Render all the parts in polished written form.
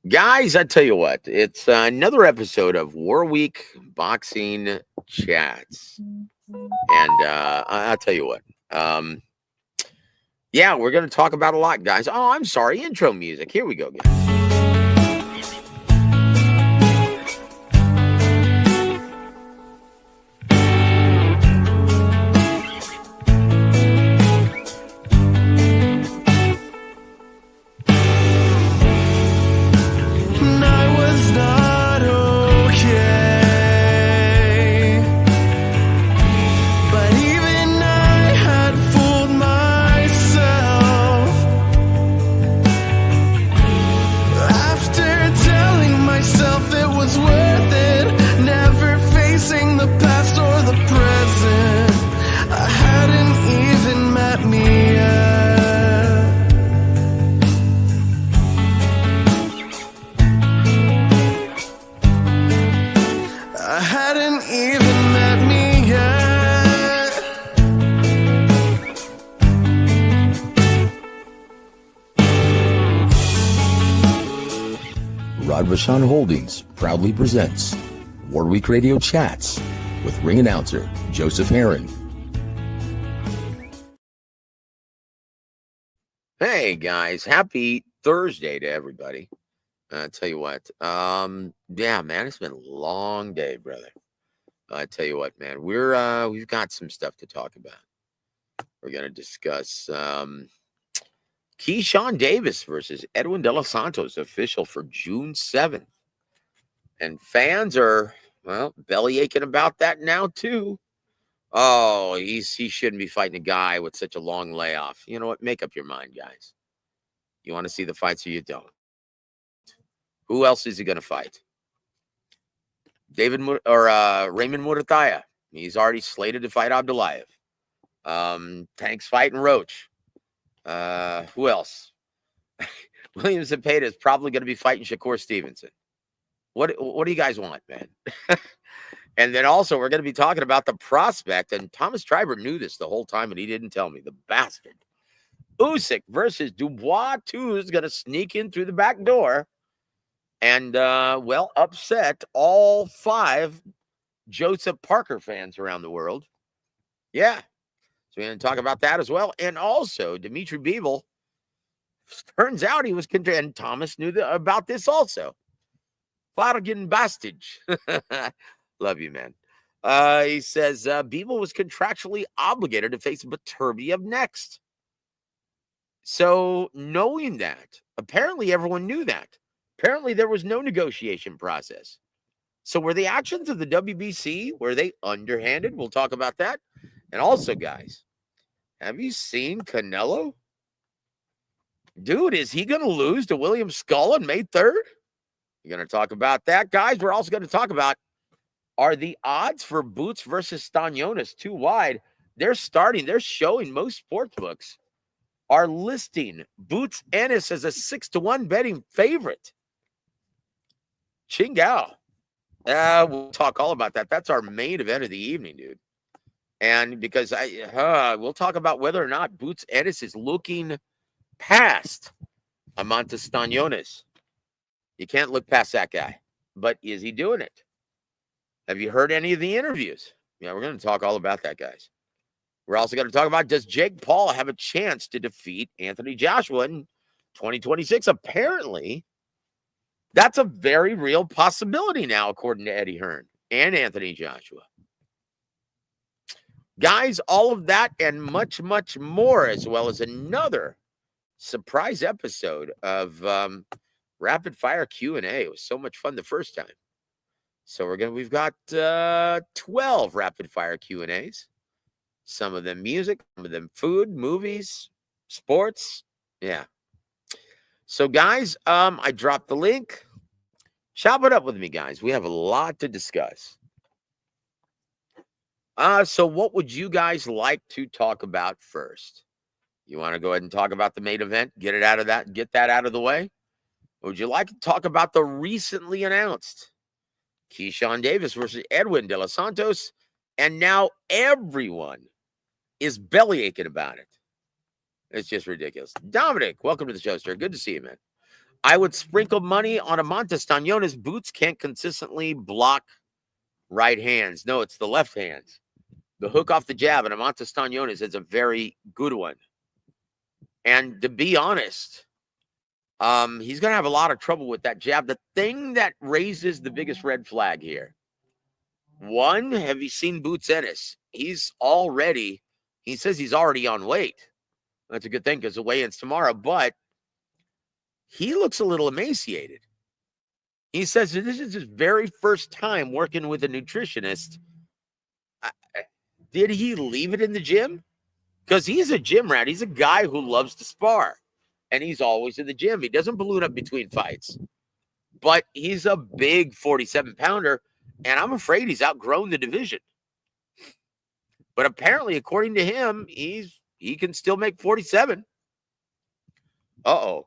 Guys, I tell you what, it's another episode of War Week Boxing Chats. And I'll tell you what, yeah, we're going to talk about a lot, guys. Oh, I'm sorry, intro music. Here we go, guys. Sean Holdings proudly presents War Week Radio Chats with ring announcer Joseph Herron. Hey guys, happy Thursday to everybody. I tell you what, yeah, man, it's been a long day, brother. I tell you what, man, we've got some stuff to talk about. We're gonna discuss Keyshawn Davis versus Edwin De Los Santos, official for June 7th. And fans are, well, belly aching about that now, too. Oh, he shouldn't be fighting a guy with such a long layoff. You know what? Make up your mind, guys. You want to see the fights or you don't. Who else is he going to fight? Raymond Murataya. He's already slated to fight Abdulayev. Tank's fighting Roach. Who else? William Zepeda is probably going to be fighting Shakur Stevenson. What do you guys want, man? And then also we're going to be talking about the prospect, and Thomas Triber knew this the whole time, and he didn't tell me. The bastard. Usyk versus Dubois 2 is going to sneak in through the back door and, well, upset all 5 Joseph Parker fans around the world. Yeah. So we're going to talk about that as well. And also, Dimitri Bivol, turns out he was content, and Thomas knew about this also. Fargan Bastage. Love you, man. He says, Bivol was contractually obligated to face Beterbiev next. So knowing that, apparently everyone knew that. Apparently there was no negotiation process. So were the actions of the WBC, were they underhanded? We'll talk about that. And also, guys, have you seen Canelo? Dude, is he going to lose to William Skull on May 3rd? We're going to talk about that. Guys, we're also going to talk about, are the odds for Boots versus Stanionis too wide? They're showing most sports books are listing Boots Ennis as a 6-1 betting favorite. Qingao. We'll talk all about that. That's our main event of the evening, dude. And because we'll talk about whether or not Boots Ennis is looking past Amantas Stanionis. You can't look past that guy. But is he doing it? Have you heard any of the interviews? Yeah, we're going to talk all about that, guys. We're also going to talk about, does Jake Paul have a chance to defeat Anthony Joshua in 2026? Apparently, that's a very real possibility now, according to Eddie Hearn and Anthony Joshua. Guys, all of that and much, much more, as well as another surprise episode of Rapid Fire Q&A. It was so much fun the first time. So we've got 12 rapid fire Q&As. Some of them music, some of them food, movies, sports. Yeah. So guys, I dropped the link. Chop it up with me, guys. We have a lot to discuss. So what would you guys like to talk about first? You want to go ahead and talk about the main event, get that out of the way? Or would you like to talk about the recently announced Keyshawn Davis versus Edwin De Los Santos? And now everyone is belly aching about it. It's just ridiculous. Dominic, welcome to the show, sir. Good to see you, man. I would sprinkle money on Stanionis. Boots can't consistently block right hands. No, it's the left hands. The hook off the jab, and Stanionis is a very good one. And to be honest, he's going to have a lot of trouble with that jab. The thing that raises the biggest red flag here, one, have you seen Boots Ennis? He says he's already on weight. That's a good thing because the weigh-in's tomorrow, but he looks a little emaciated. He says this is his very first time working with a nutritionist. Did he leave it in the gym? Because he's a gym rat. He's a guy who loves to spar, and he's always in the gym. He doesn't balloon up between fights, but he's a big 47-pounder, and I'm afraid he's outgrown the division. But apparently, according to him, he can still make 47. Uh-oh.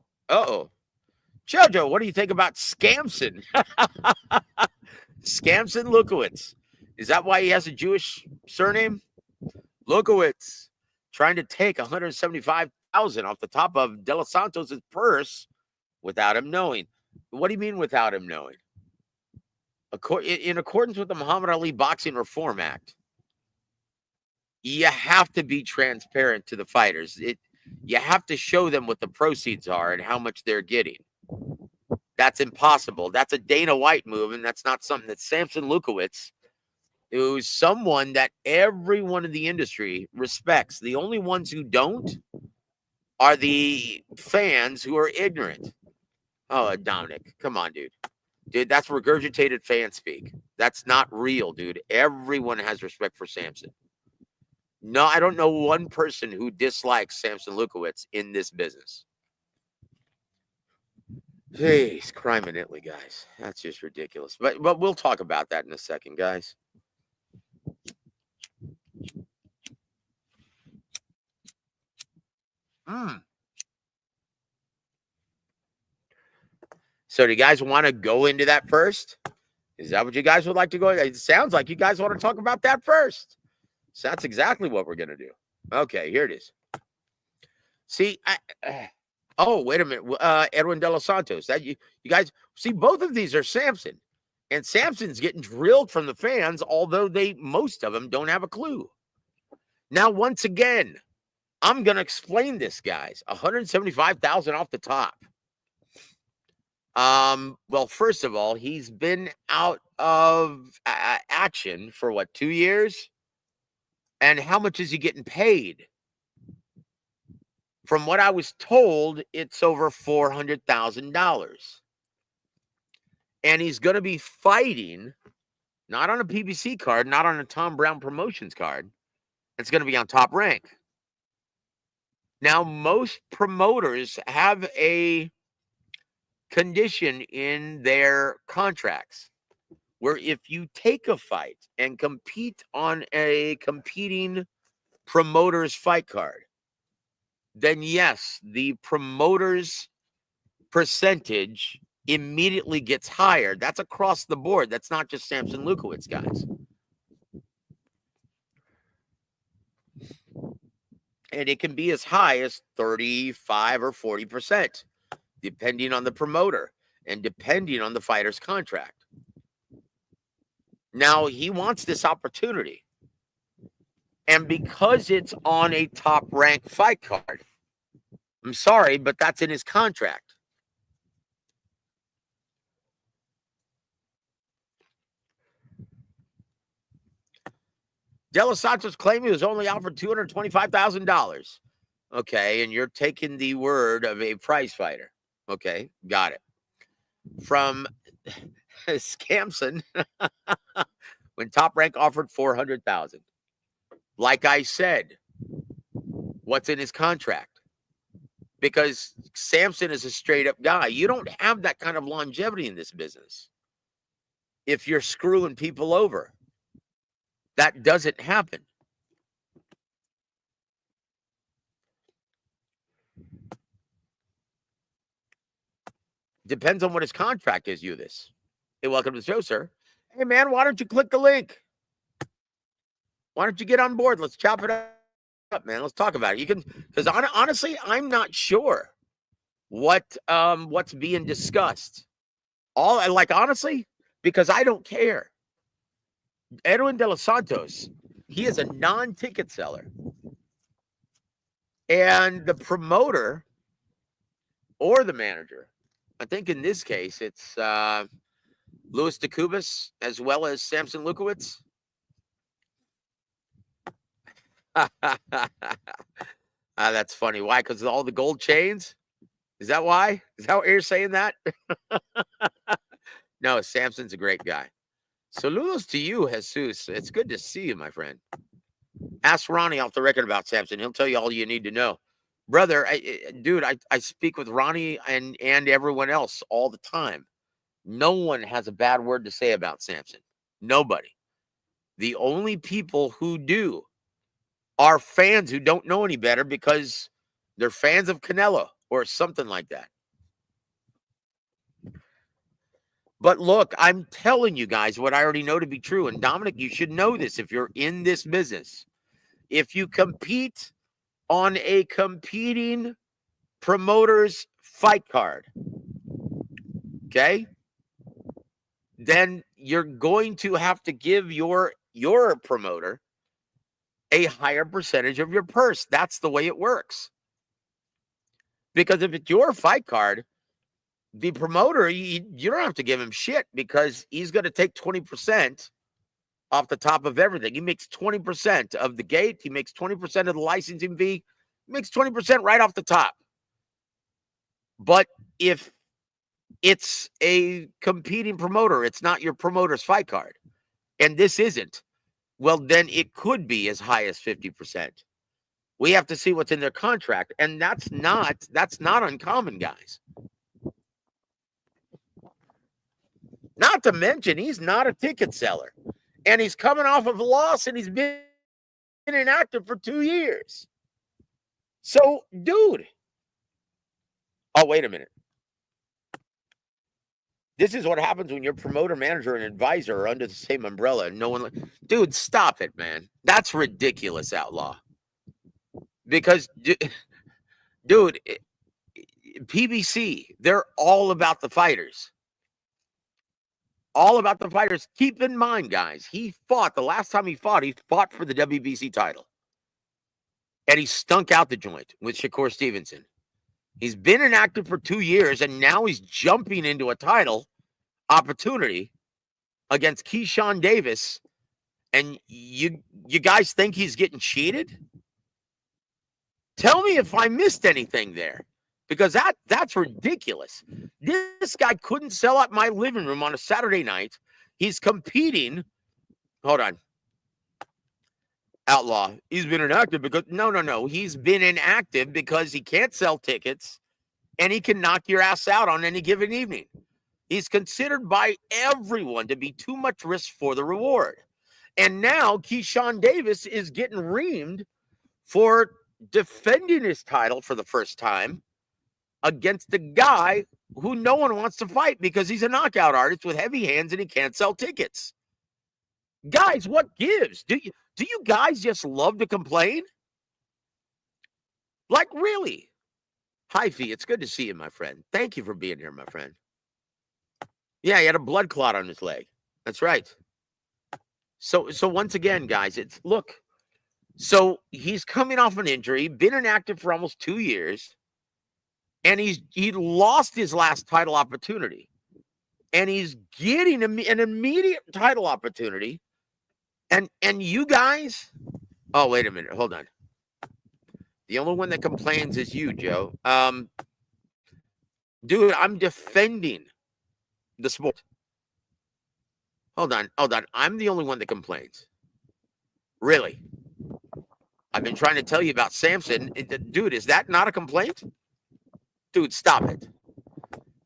Jojo, what do you think about Skamson? Skamson Lukowitz. Is that why he has a Jewish surname? Lukowitz, trying to take $175,000 off the top of De Los Santos' purse without him knowing. What do you mean without him knowing? In accordance with the Muhammad Ali Boxing Reform Act, you have to be transparent to the fighters. You have to show them what the proceeds are and how much they're getting. That's impossible. That's a Dana White move, and that's not something that Skamson Lukowitz, who's someone that everyone in the industry respects. The only ones who don't are the fans who are ignorant. Oh, Dominic, come on, dude. Dude, that's regurgitated fan speak. That's not real, dude. Everyone has respect for Skamson. No, I don't know one person who dislikes Skamson Lukowitz in this business. Jeez, crime in Italy, guys. That's just ridiculous. But we'll talk about that in a second, guys. So do you guys want to go into that first? Is that what you guys would like to go? It sounds like you guys want to talk about that first. So that's exactly what we're going to do. Okay, here it is. See, oh, wait a minute. Edwin De Los Santos. That you guys see, both of these are Skamson. And Skamson's getting drilled from the fans, although most of them don't have a clue. Now, once again, I'm going to explain this, guys. $175,000 off the top. Well, first of all, he's been out of action for 2 years? And how much is he getting paid? From what I was told, it's over $400,000. And he's going to be fighting, not on a PBC card, not on a Tom Brown Promotions card. It's going to be on Top Rank. Now, most promoters have a condition in their contracts where if you take a fight and compete on a competing promoter's fight card, then yes, the promoter's percentage immediately gets higher. That's across the board. That's not just Skamson Lukowitz, guys. And it can be as high as 35 or 40%, depending on the promoter and depending on the fighter's contract. Now, he wants this opportunity. And because it's on a top-ranked fight card, I'm sorry, but that's in his contract. De Los Santos claimed he was only offered $225,000. Okay, and you're taking the word of a prize fighter. Okay, got it. From Skamson, when Top Rank offered $400,000. Like I said, what's in his contract? Because Skamson is a straight-up guy. You don't have that kind of longevity in this business if you're screwing people over. That doesn't happen. Depends on what his contract is, this. Hey, welcome to the show, sir. Hey, man, why don't you click the link? Why don't you get on board? Let's chop it up, man. Let's talk about it. You can, because honestly, I'm not sure. what's being discussed. All like honestly, because I don't care. Edwin De Los Santos, he is a non-ticket seller, and the promoter or the manager, I think in this case it's Louis DeCubas as well as Samson Lukowitz. That's funny. Why? Because of all the gold chains? Is that why? Is that what you're saying that? No, Samson's a great guy. Saludos to you, Jesus. It's good to see you, my friend. Ask Ronnie off the record about Samson. He'll tell you all you need to know. Brother, dude, I speak with Ronnie and everyone else all the time. No one has a bad word to say about Samson. Nobody. The only people who do are fans who don't know any better because they're fans of Canelo or something like that. But look, I'm telling you guys what I already know to be true. And Dominic, you should know this if you're in this business. If you compete on a competing promoter's fight card, okay, then you're going to have to give your promoter a higher percentage of your purse. That's the way it works. Because if it's your fight card, the promoter, you don't have to give him shit because he's going to take 20% off the top of everything. He makes 20% of the gate. He makes 20% of the licensing fee. He makes 20% right off the top. But if it's a competing promoter, it's not your promoter's fight card, and this isn't, well, then it could be as high as 50%. We have to see what's in their contract, and that's not uncommon, guys. Not to mention, he's not a ticket seller. And he's coming off of a loss, and he's been inactive for 2 years. So, dude. Oh, wait a minute. This is what happens when your promoter, manager, and advisor are under the same umbrella. And no one... Dude, stop it, man. That's ridiculous, Outlaw. Because, dude, PBC, they're all about the fighters. All about the fighters. Keep in mind, guys, the last time he fought for the WBC title. And he stunk out the joint with Shakur Stevenson. He's been inactive for 2 years, and now he's jumping into a title opportunity against Keyshawn Davis. And you guys think he's getting cheated? Tell me if I missed anything there. Because that's ridiculous. This guy couldn't sell out my living room on a Saturday night. He's competing. Hold on. Outlaw. He's been inactive because... No. He's been inactive because he can't sell tickets and he can knock your ass out on any given evening. He's considered by everyone to be too much risk for the reward. And now Keyshawn Davis is getting reamed for defending his title for the first time against the guy who no one wants to fight because he's a knockout artist with heavy hands and he can't sell tickets. Guys, what gives? Do you guys just love to complain? Like, really? Hi, Fee. It's good to see you, my friend. Thank you for being here, my friend. Yeah, he had a blood clot on his leg. That's right. So once again, guys, so he's coming off an injury, been inactive for almost 2 years. And he lost his last title opportunity. And he's getting an immediate title opportunity. And you guys... Oh, wait a minute. Hold on. The only one that complains is you, Joe. Dude, I'm defending the sport. Hold on. I'm the only one that complains. Really? I've been trying to tell you about Samson. Dude, is that not a complaint? Dude, stop it.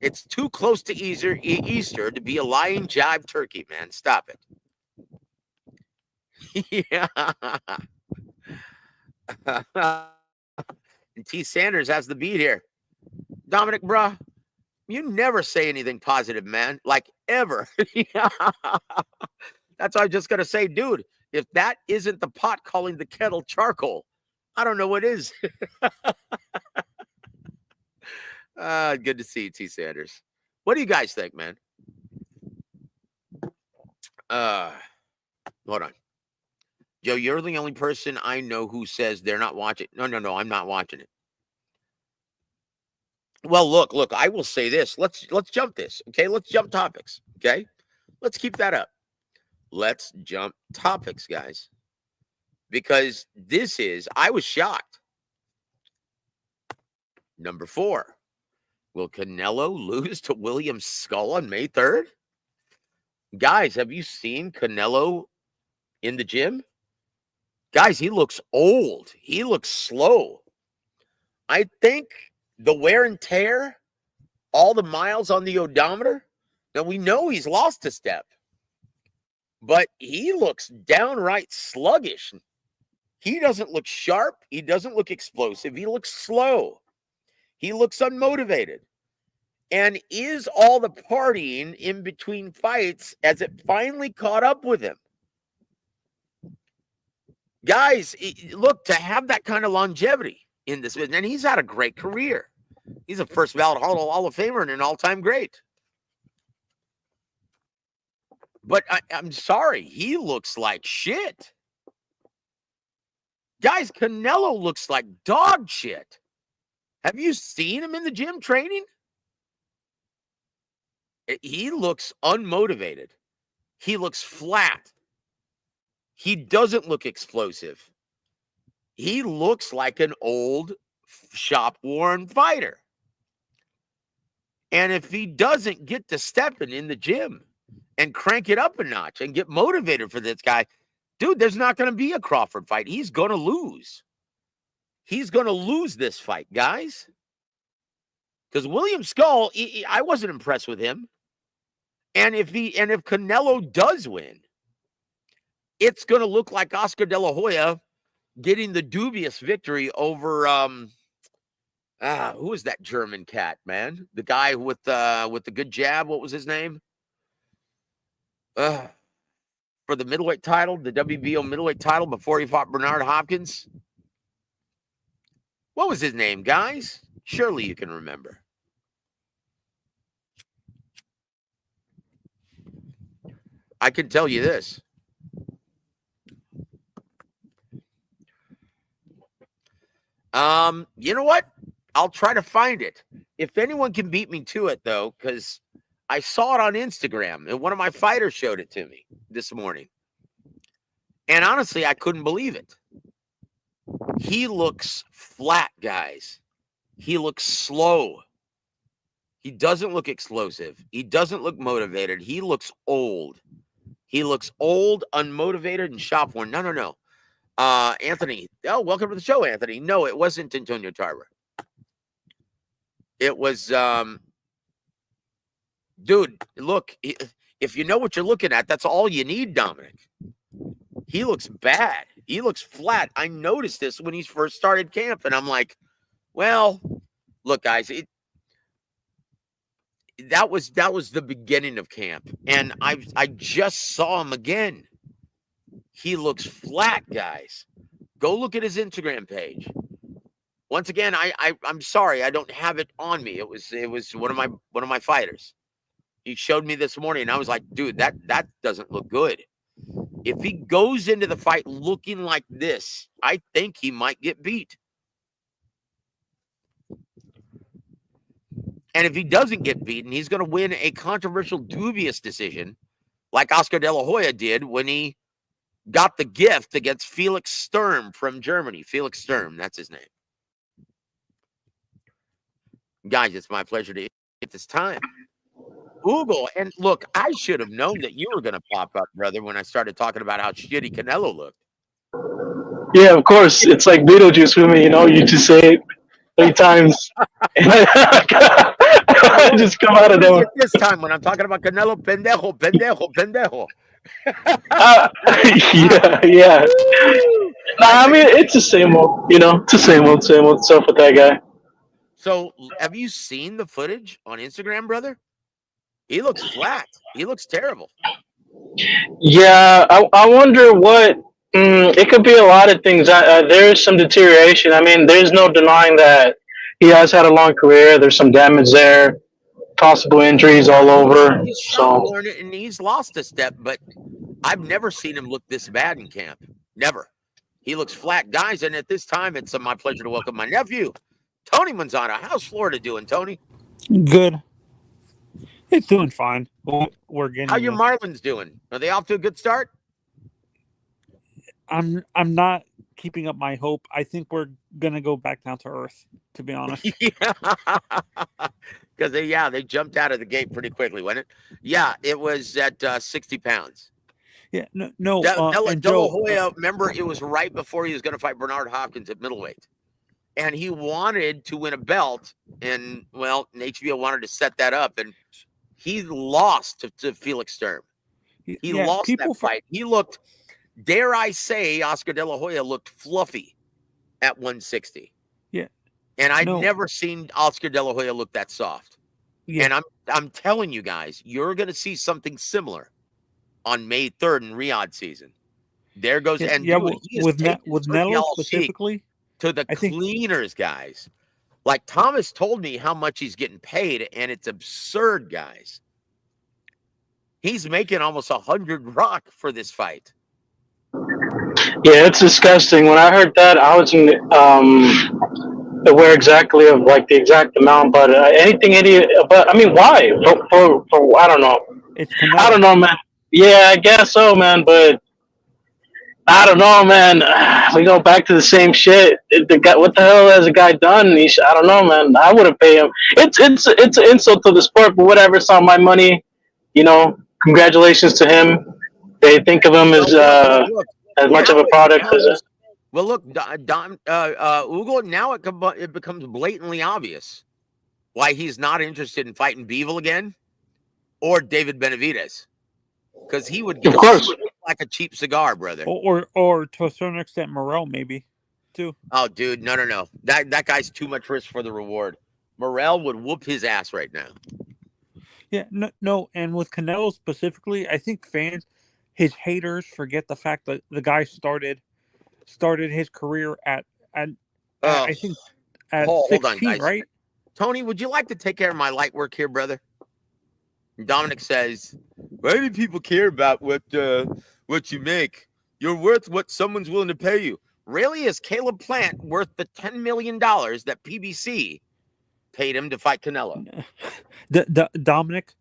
It's too close to Easter to be a lying jive turkey, man. Stop it. Yeah. And T. Sanders has the beat here. Dominic, bruh, you never say anything positive, man. Like, ever. That's what I'm just going to say, dude. If that isn't the pot calling the kettle charcoal, I don't know what is. Good to see you, T. Sanders. What do you guys think, man? Hold on. Joe, you're the only person I know who says they're not watching. No, I'm not watching it. Well, look, I will say this. Let's jump this. Okay, let's jump topics. Okay? Let's keep that up. Let's jump topics, guys. Because I was shocked. Number 4. Will Canelo lose to William Skull on May 3rd? Guys, have you seen Canelo in the gym? Guys, he looks old. He looks slow. I think the wear and tear, all the miles on the odometer, now we know he's lost a step, but he looks downright sluggish. He doesn't look sharp. He doesn't look explosive. He looks slow. He looks unmotivated. And is all the partying in between fights as it finally caught up with him? Guys, look, to have that kind of longevity in this, and he's had a great career. He's a first ballot Hall of Famer and an all-time great. But I'm sorry, he looks like shit. Guys, Canelo looks like dog shit. Have you seen him in the gym training? He looks unmotivated. He looks flat. He doesn't look explosive. He looks like an old shop-worn fighter. And if he doesn't get to stepping in the gym and crank it up a notch and get motivated for this guy, dude, there's not going to be a Crawford fight. He's going to lose. He's going to lose this fight, guys. Because William Skull, I wasn't impressed with him. And if Canelo does win, it's going to look like Oscar De La Hoya getting the dubious victory over who was that German cat, man? The guy with the good jab. What was his name? For the middleweight title, the WBO middleweight title before he fought Bernard Hopkins. What was his name, guys? Surely you can remember. I can tell you this. You know what? I'll try to find it. If anyone can beat me to it, though, because I saw it on Instagram, and one of my fighters showed it to me this morning. And honestly, I couldn't believe it. He looks flat, guys. He looks slow. He doesn't look explosive. He doesn't look motivated. He looks old. He looks old, unmotivated, and shop-worn. No. Anthony. Oh, welcome to the show, Anthony. No, it wasn't Antonio Tarver. It was, dude, look, if you know what you're looking at, that's all you need, Dominic. He looks bad. He looks flat. I noticed this when he first started camp, and I'm like, well, look, guys, that was the beginning of camp, and I just saw him again. He looks flat, guys. Go look at his Instagram page. Once again, I'm sorry, I don't have it on me. It was one of my fighters. He showed me this morning, and I was like, dude, that doesn't look good. If he goes into the fight looking like this, I think he might get beat. And if he doesn't get beaten, he's going to win a controversial, dubious decision like Oscar De La Hoya did when he got the gift against Felix Sturm from Germany. Felix Sturm, that's his name. Guys, it's my pleasure to get this time. Google, and look, I should have known that you were going to pop up, brother, when I started talking about how shitty Canelo looked. Yeah, of course. It's like Beetlejuice with me, you just say it 3 times. And I just come out of nowhere. This time when I'm talking about Canelo, pendejo, pendejo, pendejo. Yeah. Nah, I mean, it's the same old, it's the same old stuff with that guy. So, have you seen the footage on Instagram, brother? He looks flat. He looks terrible. Yeah, I wonder what. It could be a lot of things. There's some deterioration. I mean, there's no denying that he has had a long career. There's some damage there, possible injuries all over. He's shot So worn and he's lost a step, but I've never seen him look this bad in camp. Never. He looks flat, guys. And at this time, it's my pleasure to welcome my nephew, Tony Manzano. How's Florida doing, Tony? Good. It's doing fine. We're getting. How your Marlins doing? Are they off to a good start? I'm not keeping up my hope. I think we're gonna go back down to earth. To be honest. Yeah, because they jumped out of the gate pretty quickly, wasn't it? Yeah, it was at 60 pounds. Yeah. No. De And La Joe, Hoya, remember, it was right before he was going to fight Bernard Hopkins at middleweight. And he wanted to win a belt. And, well, HBO wanted to set that up. And he lost to Felix Sturm. He lost that fight. He looked, dare I say, Oscar De La Hoya looked fluffy at 160. Yeah. And I'd never seen Oscar De La Hoya look that soft. Yeah. And I'm telling you guys, you're going to see something similar on May 3rd in Riyadh season. There goes with Nello specifically to the cleaners, guys. Like Thomas told me how much he's getting paid, and it's absurd, guys. He's making almost 100 rock for this fight. Yeah, it's disgusting. When I heard that, I wasn't aware exactly of like the exact amount, but but I mean, why? For I don't know. I don't know, man. Yeah, I guess so, man. But I don't know, man. We go back to the same shit. What the hell has a guy done? I don't know, man. I wouldn't pay him. It's an insult to the sport, but whatever. It's not my money. Congratulations to him. They think of him as much of a product as. Well, look, Ugo. Now it becomes blatantly obvious why he's not interested in fighting Bivol again or David Benavidez. Because he would get like a cheap cigar, brother. Or to a certain extent, Morel maybe, too. Oh, dude, no. That guy's too much risk for the reward. Morel would whoop his ass right now. Yeah, no. And with Canelo specifically, I think his haters forget the fact that the guy started his career at I think at 16, hold on, guys. Right? Tony, would you like to take care of my light work here, brother? Dominic says, why do people care about what you make? You're worth what someone's willing to pay you. Really? Is Caleb Plant worth the $10 million that PBC paid him to fight Canelo? Dominic,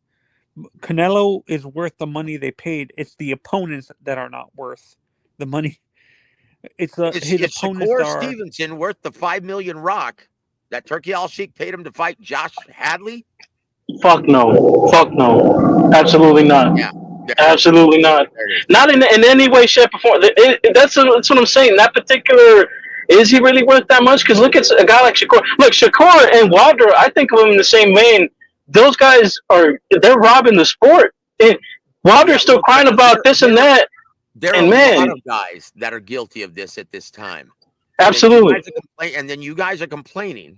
Canelo is worth the money they paid. It's the opponents that are not worth the money. His opponents Shakur Stevenson worth the $5 million rock that Turkey Al-Sheikh paid him to fight Josh Hadley? Fuck no. Absolutely not. Yeah. Absolutely not. Not in any way, shape, or form. That's what I'm saying. That particular, is he really worth that much? Because look at a guy like Shakur. Look, Shakur and Wilder, I think of them in the same vein. Those guys they're robbing the sport. Wilder's still crying about this and that. There are a lot of guys that are guilty of this at this time. Absolutely. And then you guys are complaining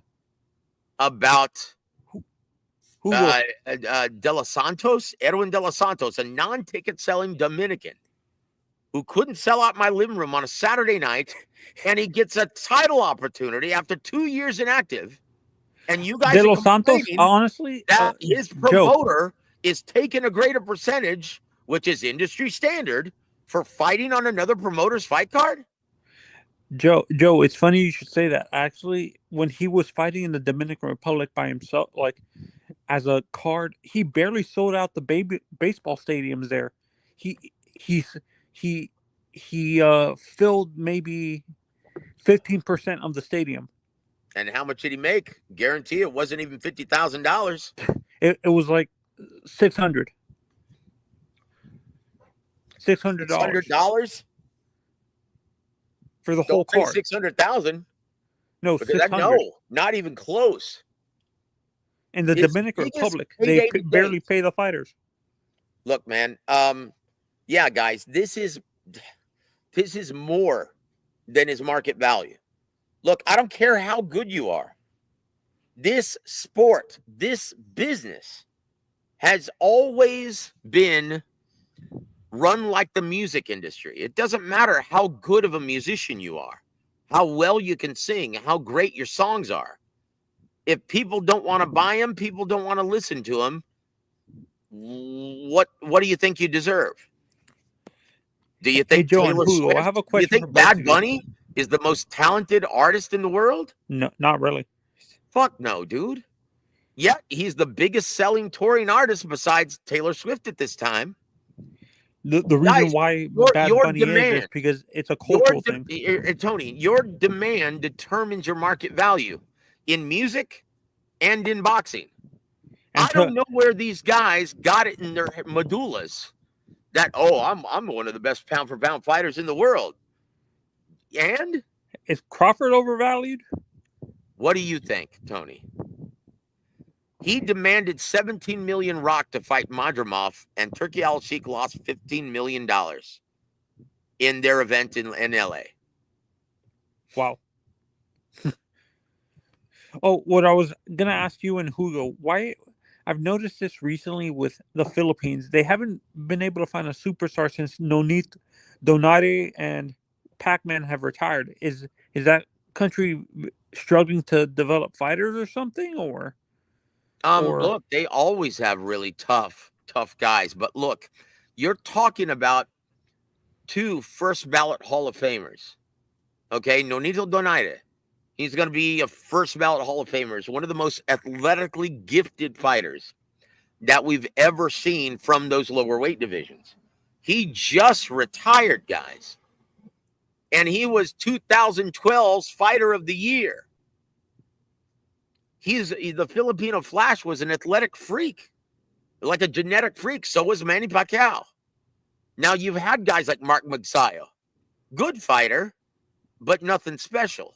about Edwin De Los Santos, a non-ticket selling Dominican who couldn't sell out my living room on a Saturday night, and he gets a title opportunity after 2 years inactive. And you guys De Los Santos, honestly, that his promoter is taking a greater percentage, which is industry standard, for fighting on another promoter's fight card. Joe, it's funny you should say that. Actually, when he was fighting in the Dominican Republic by himself, like as a card, he barely sold out the baseball stadiums there. He filled maybe 15% of the stadium. And how much did he make? Guarantee it wasn't even $50,000. It was like $600. $600 for the whole card. 600,000. No, 600. No, not even close. In the Dominican Republic, they barely pay the fighters. Look, man. Yeah, guys, this is more than his market value. Look, I don't care how good you are. This sport, this business has always been run like the music industry. It doesn't matter how good of a musician you are, how well you can sing, how great your songs are. If people don't want to buy him, people don't want to listen to him. What do you think you deserve? Do you think Joe and Taylor Hugo, Swift? I have a Do you question for think both Bad of you. Bunny is the most talented artist in the world? No, not really. Fuck no, dude. Yeah, he's the biggest selling touring artist besides Taylor Swift at this time. The reason why Bad Bunny is because it's a cultural thing. Tony, your demand determines your market value in music and in boxing. I don't know where these guys got it in their medullas that, I'm one of the best pound for pound fighters in the world. And is Crawford overvalued? What do you think, Tony? He demanded $17 million Rock to fight Madrimov, and Turki Al-Sheikh lost $15 million in their event in LA. Wow. What I was going to ask you and Hugo, why I've noticed this recently with the Philippines. They haven't been able to find a superstar since Donati and Pac-Man have retired. Is that country struggling to develop fighters or something, or look, they always have really tough guys, but look, you're talking about 2 first ballot Hall of Famers. Okay, Nonito Donaire, he's going to be a first ballot Hall of Famer. He's one of the most athletically gifted fighters that we've ever seen from those lower weight divisions. He just retired, guys, and he was 2012's Fighter of the Year. The Filipino Flash was an athletic freak, like a genetic freak. So was Manny Pacquiao. Now you've had guys like Mark Magsayo, good fighter, but nothing special.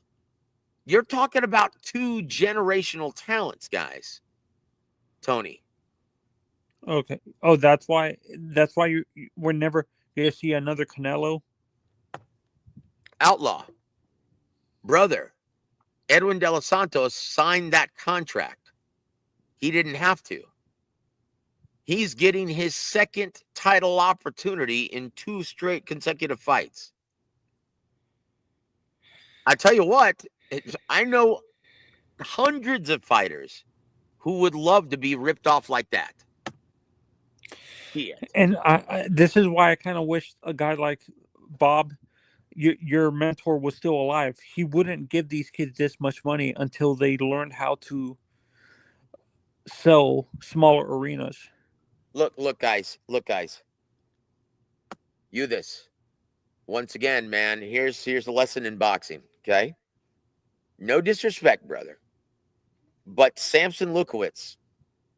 You're talking about 2 generational talents, guys. Tony. Okay. That's why we're never going to see another Canelo. Outlaw. Brother. Edwin De Los Santos signed that contract. He didn't have to. He's getting his second title opportunity in 2 straight consecutive fights. I tell you what, I know hundreds of fighters who would love to be ripped off like that. And this is why I kind of wish a guy like Bob, your mentor, was still alive. He wouldn't give these kids this much money until they learned how to sell smaller arenas. Look, guys. You this. Once again, man, here's a lesson in boxing, okay? No disrespect, brother. But Samson Lukowitz,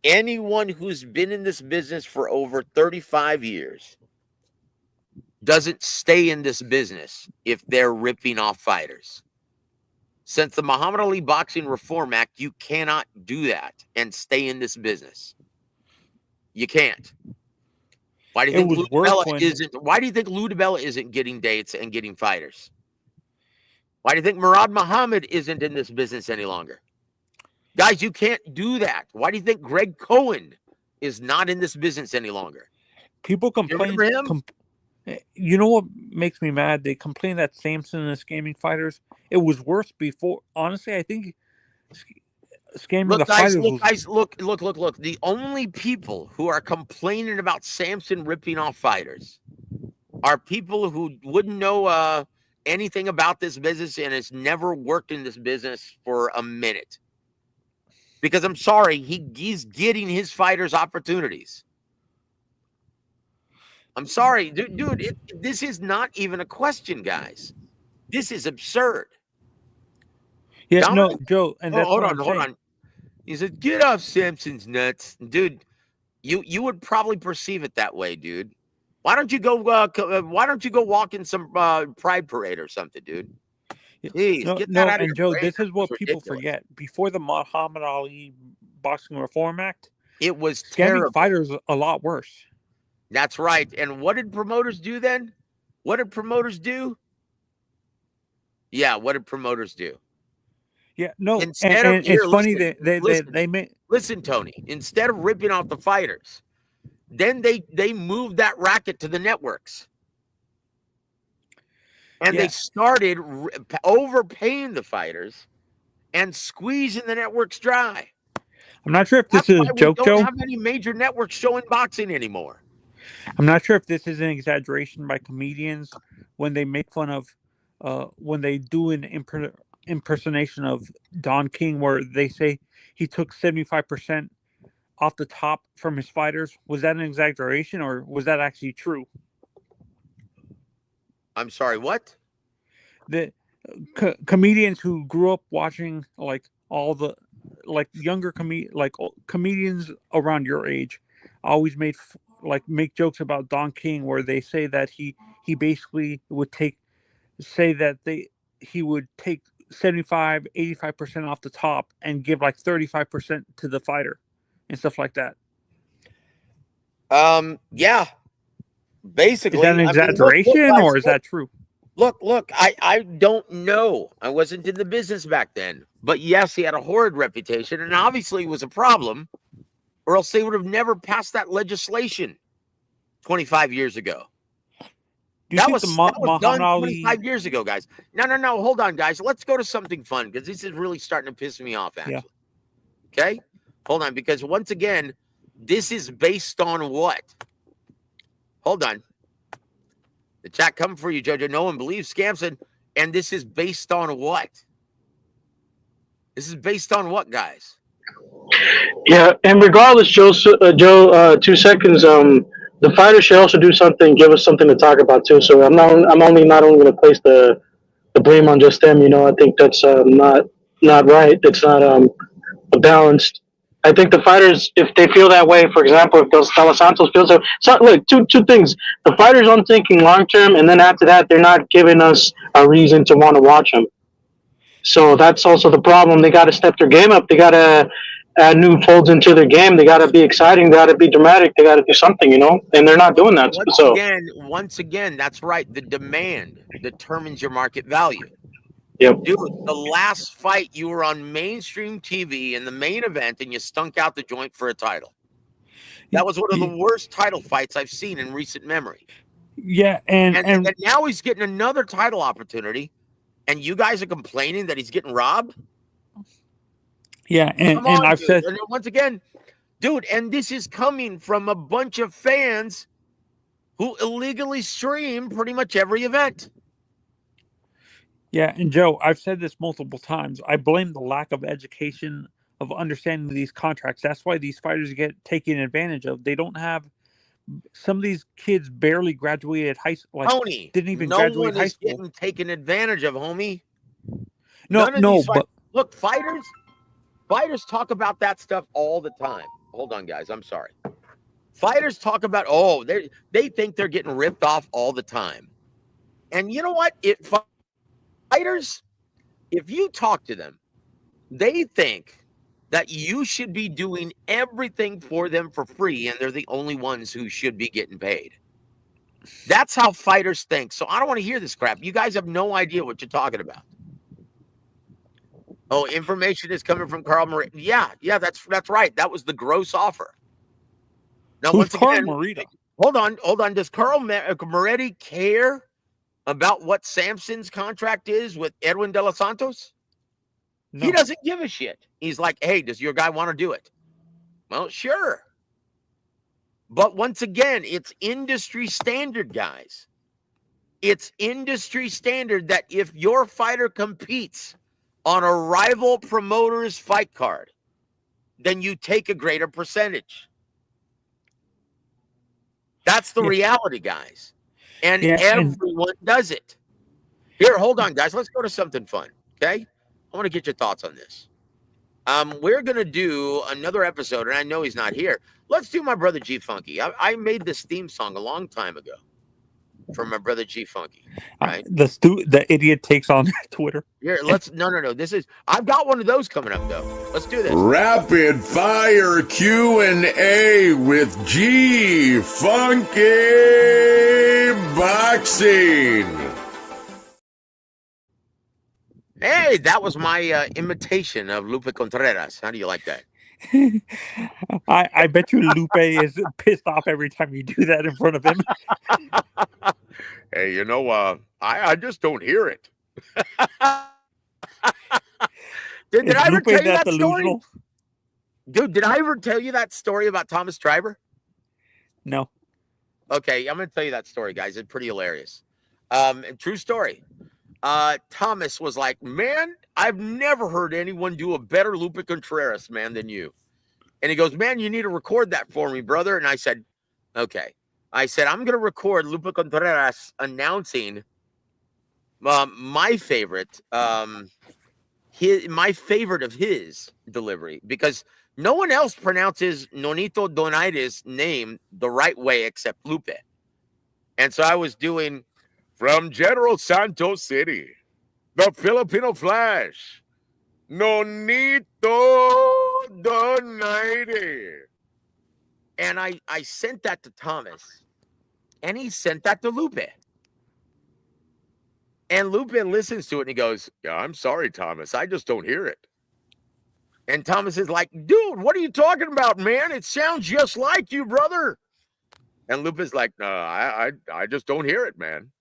anyone who's been in this business for over 35 years doesn't stay in this business if they're ripping off fighters. Since the Muhammad Ali Boxing Reform Act, you cannot do that and stay in this business. You can't. Why do you think Lou DiBella isn't getting dates and getting fighters? Why do you think Murad Muhammad isn't in this business any longer? Guys, you can't do that. Why do you think Greg Cohen is not in this business any longer? People complain. You know what makes me mad? They complain that Samson is scamming fighters. It was worse before. Honestly, I think scamming the fighters. Look. The only people who are complaining about Samson ripping off fighters are people who wouldn't know anything about this business and has never worked in this business for a minute. Because I'm sorry, he's getting his fighters opportunities. I'm sorry, dude. This is not even a question, guys. This is absurd. Yeah, no, Joe, and that's hold on. He said, "Get off Samson's nuts, dude." You would probably perceive it that way, dude. Why don't you go? Why don't you go walk in some pride parade or something, dude? Jeez, get that out of your Joe, brain. this is what people forget. Before the Muhammad Ali Boxing Reform Act, it was scamming fighters a lot worse. That's right. And what did promoters do then? What did promoters do? Yeah, what did promoters do? Yeah, no. It's funny that they made. Listen, Tony. Instead of ripping off the fighters, then they moved that racket to the networks, and they started overpaying the fighters and squeezing the networks dry. I'm not sure if this That's is why a we joke, don't Joe. have any major networks showing boxing anymore. I'm not sure if this is an exaggeration by comedians when they make fun of, when they do an impersonation of Don King, where they say he took 75% off the top from his fighters. Was that an exaggeration, or was that actually true? I'm sorry, what? The comedians who grew up watching like all the younger comedians around your age always make jokes about Don King, where they say that he basically would say that he would take 75-85% off the top and give like 35% to the fighter and stuff like that. Yeah. Basically, Is that an exaggeration, or is that true? Look, I don't know. I wasn't in the business back then. But yes, he had a horrid reputation, and obviously it was a problem, or else they would have never passed that legislation 25 years ago. Do you think that was done Muhammad 25 years ago, guys. No. Hold on, guys. Let's go to something fun, because this is really starting to piss me off, actually. Yeah. Okay? Hold on, because once again, this is based on what? Hold on. The chat coming for you, Jojo. No one believes Scampson. And this is based on what? This is based on what, guys? Yeah, and regardless, Joe, 2 seconds. The fighter should also do something, give us something to talk about too. So I'm not only going to place the blame on just them. I think that's not right. It's not balanced. I think the fighters, if they feel that way, for example, if Dos Santos feels so look, two things. The fighters aren't thinking long term, and then after that, they're not giving us a reason to want to watch them. So that's also the problem. They got to step their game up. They got to add new folds into their game. They got to be exciting. They got to be dramatic. They got to do something, and they're not doing that. Once again, that's right. The demand determines your market value. Yep. Dude, the last fight you were on mainstream TV in the main event, and you stunk out the joint for a title. That was one of the worst title fights I've seen in recent memory. Yeah, and now he's getting another title opportunity, and you guys are complaining that he's getting robbed? Yeah, and I've said, and once again, dude, and this is coming from a bunch of fans who illegally stream pretty much every event. Yeah, and Joe, I've said this multiple times. I blame the lack of education of understanding these contracts. That's why these fighters get taken advantage of. They don't have. Some of these kids barely graduated high school. Tony, didn't even graduate high school. Getting taken advantage of, homie. No, but look, fighters talk about that stuff all the time. Hold on, guys. I'm sorry. Fighters talk about they think they're getting ripped off all the time, and you know what? Fighters, if you talk to them, they think that you should be doing everything for them for free, and they're the only ones who should be getting paid. That's how fighters think. So I don't want to hear this crap. You guys have no idea what you're talking about. Oh, information is coming from Carl Morita. Yeah, that's right. That was the gross offer. Now, who's Carl Morita? Hold on. Does Carl Moretti care about what Samson's contract is with Edwin De Los Santos? No. He doesn't give a shit. He's like, hey, does your guy want to do it? Well, sure. But once again, it's industry standard, guys. It's industry standard that if your fighter competes on a rival promoter's fight card, then you take a greater percentage. That's the reality, guys. And everyone does it. Here, hold on, guys. Let's go to something fun, okay? I want to get your thoughts on this. We're going to do another episode, and I know he's not here. Let's do my brother G Funky. I made this theme song a long time ago for my brother G Funky, right? The idiot takes on Twitter. Here, no. I've got one of those coming up, though. Let's do this. Rapid fire Q&A with G Funky Boxing. Hey, that was my imitation of Lupe Contreras. How do you like that? I bet you Lupe is pissed off every time you do that in front of him. Hey, I just don't hear it. Dude, did Is I ever Lupe tell you that that story? delusional? Dude, did I ever tell you that story about Thomas Triber? No. Okay, I'm going to tell you that story, guys. It's pretty hilarious. True story. Thomas was like, man, I've never heard anyone do a better Lupe Contreras, man, than you. And he goes, man, you need to record that for me, brother. And I said, okay. I said, I'm going to record Lupe Contreras announcing my favorite, my favorite of his delivery, because no one else pronounces Nonito Donaide's name the right way except Lupe. And so I was doing from General Santos City, the Filipino Flash, Nonito Donaide. And I sent that to Thomas, and he sent that to Lupe. And Lupe listens to it, and he goes, yeah, I'm sorry, Thomas. I just don't hear it. And Thomas is like, dude, what are you talking about, man? It sounds just like you, brother. And Lupe's like, no, I just don't hear it, man.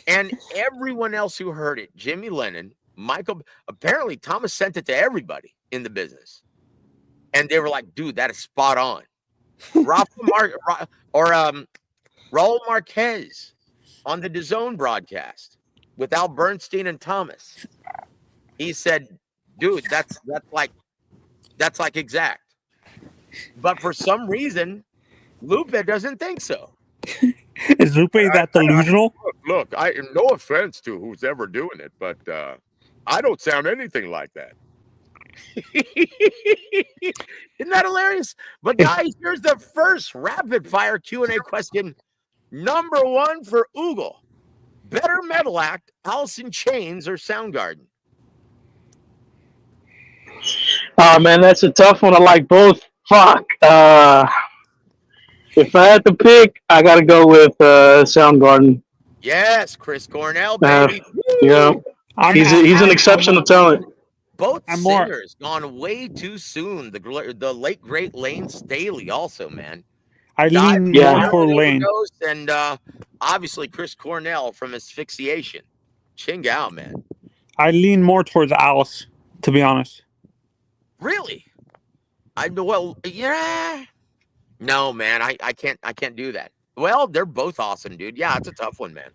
And everyone else who heard it, Jimmy Lennon, Michael, apparently Thomas sent it to everybody in the business. And they were like, dude, that is spot on. Raul Marquez on the DAZN broadcast with Al Bernstein and Thomas. He said, dude, that's like exact. But for some reason, Lupe doesn't think so. Is Lupe that delusional? Look, no offense to who's ever doing it, but I don't sound anything like that. Isn't that hilarious? But guys, here's the first rapid fire Q&A question. Number 1 for Oogle. Better metal act, Alice in Chains or Soundgarden? Oh man, that's a tough one. I like both. Fuck. If I had to pick, I gotta go with Soundgarden. Yes, Chris Cornell, baby. Yeah, he's an exceptional talent. Both singers gone way too soon. The late great Lane Staley also, man. I lean more toward Lane. And obviously Chris Cornell from Asphyxiation. Chingao, man. I lean more towards Alice, to be honest. Really? Yeah. No, man, I can't do that. Well, they're both awesome, dude. Yeah, it's a tough one, man.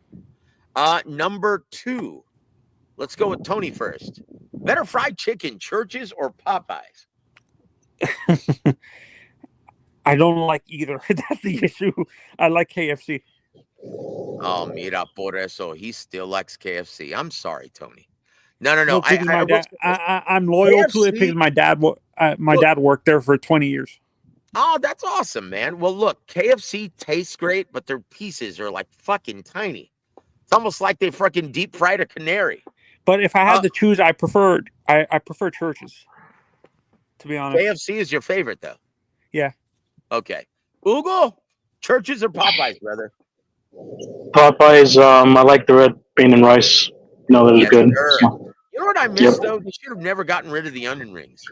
Number 2. Let's go with Tony first. Better fried chicken, Church's or Popeyes? I don't like either. That's the issue. I like KFC. Oh, mira, por eso. He still likes KFC. I'm sorry, Tony. No. I'm loyal to it because my dad worked there for 20 years. Oh, that's awesome, man. Well, look, KFC tastes great, but their pieces are like fucking tiny. It's almost like they fucking deep fried a canary. But if I had to choose, I prefer Church's. To be honest, KFC is your favorite, though. Yeah. Okay, Oogle, Church's or Popeyes, brother? Popeyes. I like the red bean and rice. No, they're good. Sure. You know what I missed though? They should have never gotten rid of the onion rings.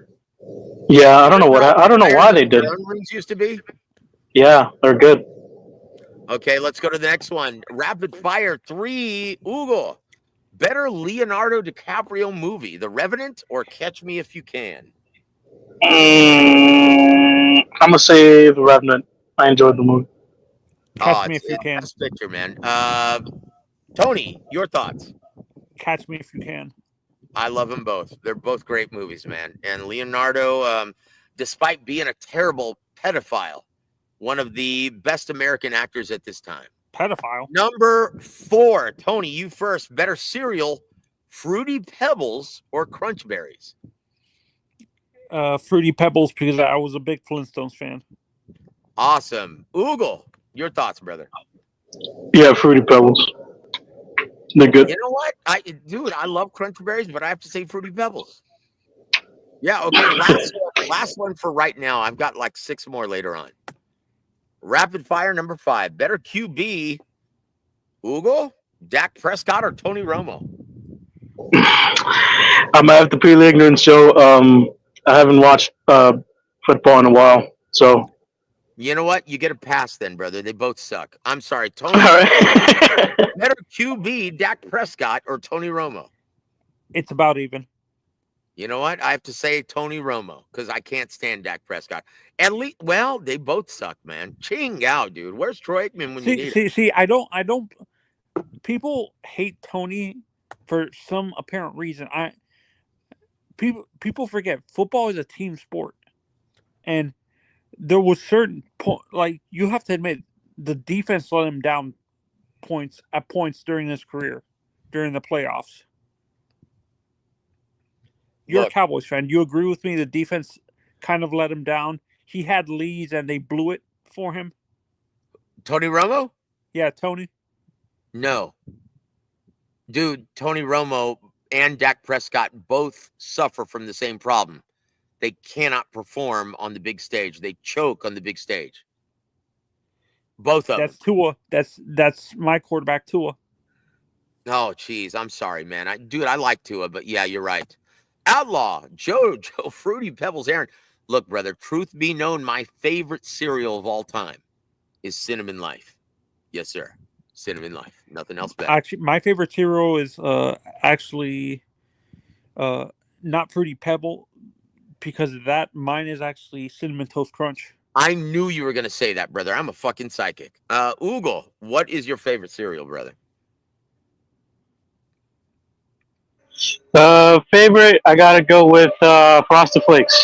Yeah, I don't know why they did. Onion rings used to be. Yeah, they're good. Okay, let's go to the next one. Rapid fire 3. Oogle, better Leonardo DiCaprio movie, The Revenant or Catch Me If You Can? I'm gonna say The Revenant. I enjoyed the movie. Catch Me If You Can. Best picture, man. Tony, your thoughts? Catch Me If You Can. I love them both. They're both great movies, man. And Leonardo, despite being a terrible pedophile, one of the best American actors at this time. Pedophile. Number 4, Tony, you first. Better cereal, Fruity Pebbles or Crunch Berries? Fruity Pebbles, because I was a big Flintstones fan. Awesome. Oogle, your thoughts, brother? Yeah, Fruity Pebbles. They're good. You know what? I love Crunch Berries, but I have to say Fruity Pebbles. Yeah, okay. Last one for right now. I've got like 6 more later on. Rapid fire number 5. Better QB, Oogle, Dak Prescott, or Tony Romo? I'm gonna have to plead ignorance, Joe. I haven't watched football in a while, so. You know what? You get a pass then, brother. They both suck. I'm sorry, Tony. Better QB, Dak Prescott or Tony Romo? It's about even. You know what? I have to say Tony Romo because I can't stand Dak Prescott. At least, well, they both suck, man. Ching out, dude. Where's Troy Aikman when you need him? See. I don't. People hate Tony for some apparent reason. People forget football is a team sport, and there was certain like you have to admit the defense let him down points during his career, during the playoffs. You're a Cowboys fan. You agree with me? The defense kind of let him down. He had leads and they blew it for him. Tony Romo? Yeah, Tony. No. Dude, Tony Romo and Dak Prescott both suffer from the same problem. They cannot perform on the big stage. They choke on the big stage. Both of That's them. Tua. That's my quarterback, Tua. Oh, geez. I'm sorry, man. I like Tua, but yeah, you're right. Outlaw, Joe Fruity Pebbles, Aaron. Look, brother, truth be known, my favorite cereal of all time is Cinnamon Life. Yes, sir. Cinnamon Life. Nothing else better. Actually, my favorite cereal is not Fruity Pebble because of that. Mine is actually Cinnamon Toast Crunch. I knew you were going to say that, brother. I'm a fucking psychic. Ugo, what is your favorite cereal, brother? Favorite, I gotta go with Frosted Flakes.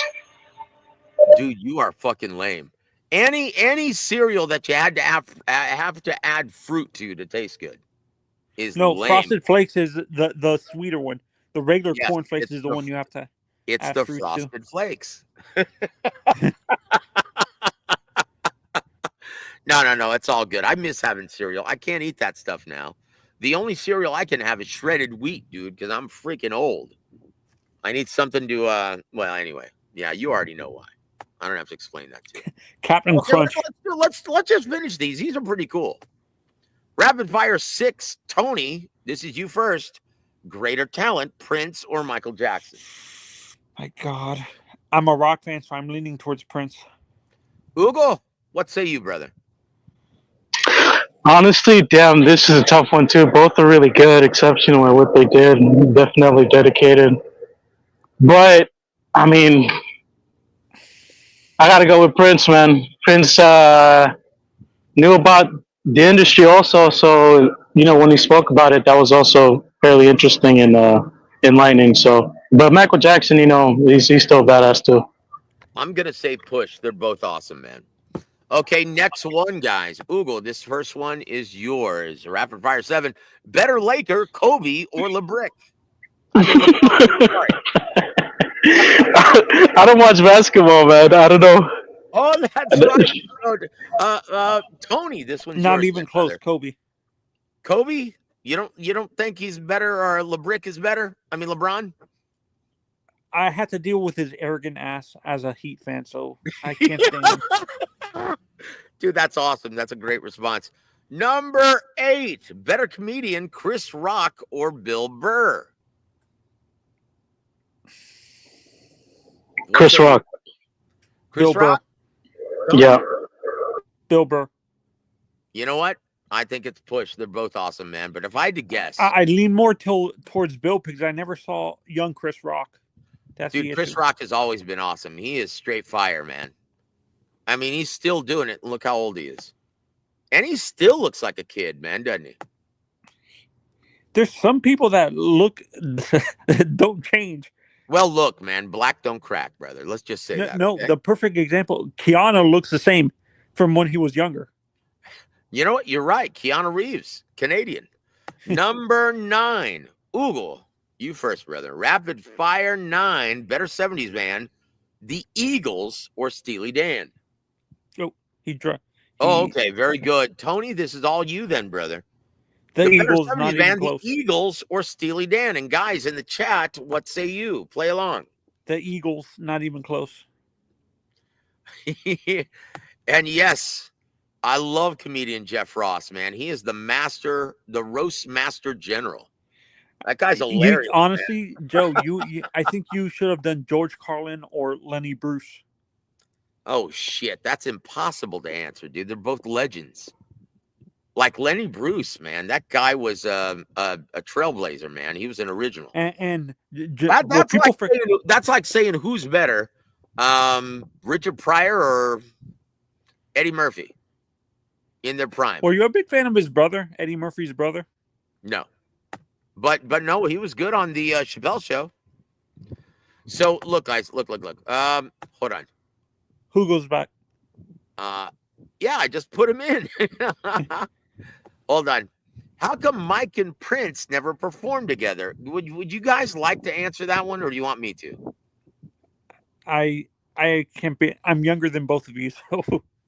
Dude, you are fucking lame. Any cereal that you had to have to add fruit to taste good is lame. Frosted Flakes is the sweeter one. The regular Yes, Corn Flakes is the one you have to. It's the Frosted Flakes. No, it's all good. I miss having cereal. I can't eat that stuff now. The only cereal I can have is shredded wheat, dude, because I'm freaking old. I need something to, well, anyway. Yeah, you already know why. I don't have to explain that to you. Captain Crunch. Let's just finish these. These are pretty cool. Rapid Fire 6, Tony, this is you first. Greater talent, Prince or Michael Jackson? My God. I'm a rock fan, so I'm leaning towards Prince. Ugo, what say you, brother? Honestly, damn, this is a tough one too. Both are really good, exceptional at what they did, and definitely dedicated. But I mean, I gotta go with Prince, man. Prince knew about the industry also, so when he spoke about it, that was also fairly interesting and enlightening. So, but Michael Jackson, he's still badass too. I'm gonna say Push. They're both awesome, man. Okay, next one, guys. Ugo, this first one is yours. Rapid Fire 7. Better Laker, Kobe, or LeBrick? I don't watch basketball, man. I don't know. Oh, that's right. Tony, this one's not yours, even close. brother. Kobe. Kobe? You don't think he's better or LeBrick is better? I mean, LeBron? I had to deal with his arrogant ass as a Heat fan, so I can't stand him. Dude, that's awesome. That's a great response. Number 8, better comedian, Chris Rock or Bill Burr? Chris Rock. Chris Rock? Yeah. Bill Burr. You know what? I think it's Push. They're both awesome, man. But if I had to guess, I lean more towards Bill because I never saw young Chris Rock. That's dude, Chris Rock has always been awesome. He is straight fire, man. I mean, he's still doing it. Look how old he is. And he still looks like a kid, man, doesn't he? There's some people that look don't change. Well, look, man, black don't crack, brother. Let's just say that. No, okay? the perfect example, Keanu looks the same from when he was younger. You know what? You're right. Keanu Reeves, Canadian. Number 9, Ugo. You first, brother. Rapid Fire 9, better 70s man, the Eagles or Steely Dan? Oh, okay. Very good. Tony, this is all you then, brother. The Eagles, not even close. The Eagles or Steely Dan? And guys in the chat, what say you? Play along. The Eagles, not even close. And yes, I love comedian Jeff Ross, man. He is the roast master general. That guy's hilarious. Honestly, man. Joe, I think you should have done George Carlin or Lenny Bruce. Oh, shit. That's impossible to answer, dude. They're both legends. Like Lenny Bruce, man. That guy was a trailblazer, man. He was an original. That's like saying who's better, Richard Pryor or Eddie Murphy in their prime. Were you a big fan of his brother, Eddie Murphy's brother? No, but no, he was good on the Chappelle Show. So look, guys, look. Hold on. Who goes back? Yeah, I just put him in. Hold on. How come Mike and Prince never performed together? Would you guys like to answer that one, or do you want me to? I can't be. I'm younger than both of you, so.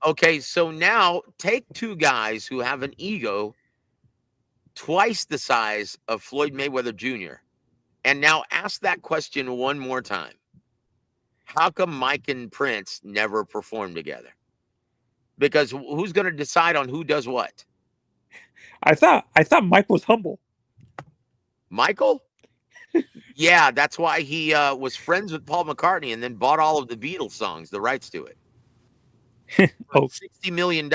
Okay, so now take two guys who have an ego twice the size of Floyd Mayweather Jr. and now ask that question one more time. How come Mike and Prince never performed together? Because who's going to decide on who does what? I thought Mike was humble. Michael? Yeah, that's why he was friends with Paul McCartney and then bought all of the Beatles songs, the rights to it. Oh. $60 million.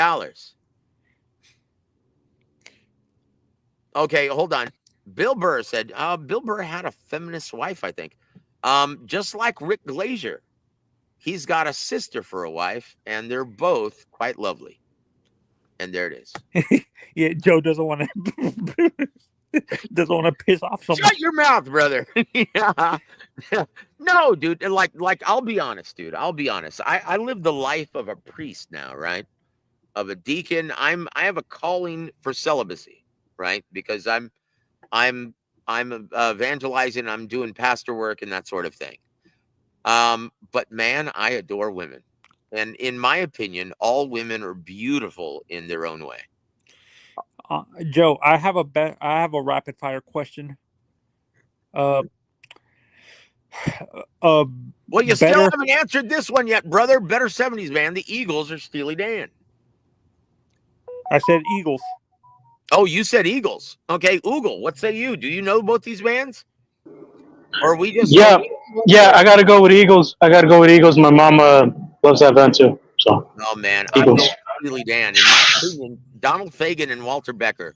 Okay, hold on. Bill Burr said, Bill Burr had a feminist wife, I think. Just like Rick Glazier. He's got a sister for a wife, and they're both quite lovely. And there it is. Yeah, Joe doesn't want to piss off someone. Shut your mouth, brother. Yeah. No, dude. Like, I'll be honest, dude. I'll be honest. I live the life of a priest now, right? Of a deacon. I have a calling for celibacy, right? Because I'm evangelizing. I'm doing pastor work and that sort of thing. But man, I adore women. And in my opinion, all women are beautiful in their own way. Joe, I have a rapid fire question. Well, you still haven't answered this one yet, brother. Better 70s band, the Eagles or Steely Dan? I said Eagles. Oh, you said Eagles. Okay, Oogle, what say you? Do you know both these bands? Or are we just... Yeah, I got to go with Eagles. My mama loves that band too. So. Oh, man. Eagles. I know Steely Dan. In my opinion, Donald Fagen and Walter Becker,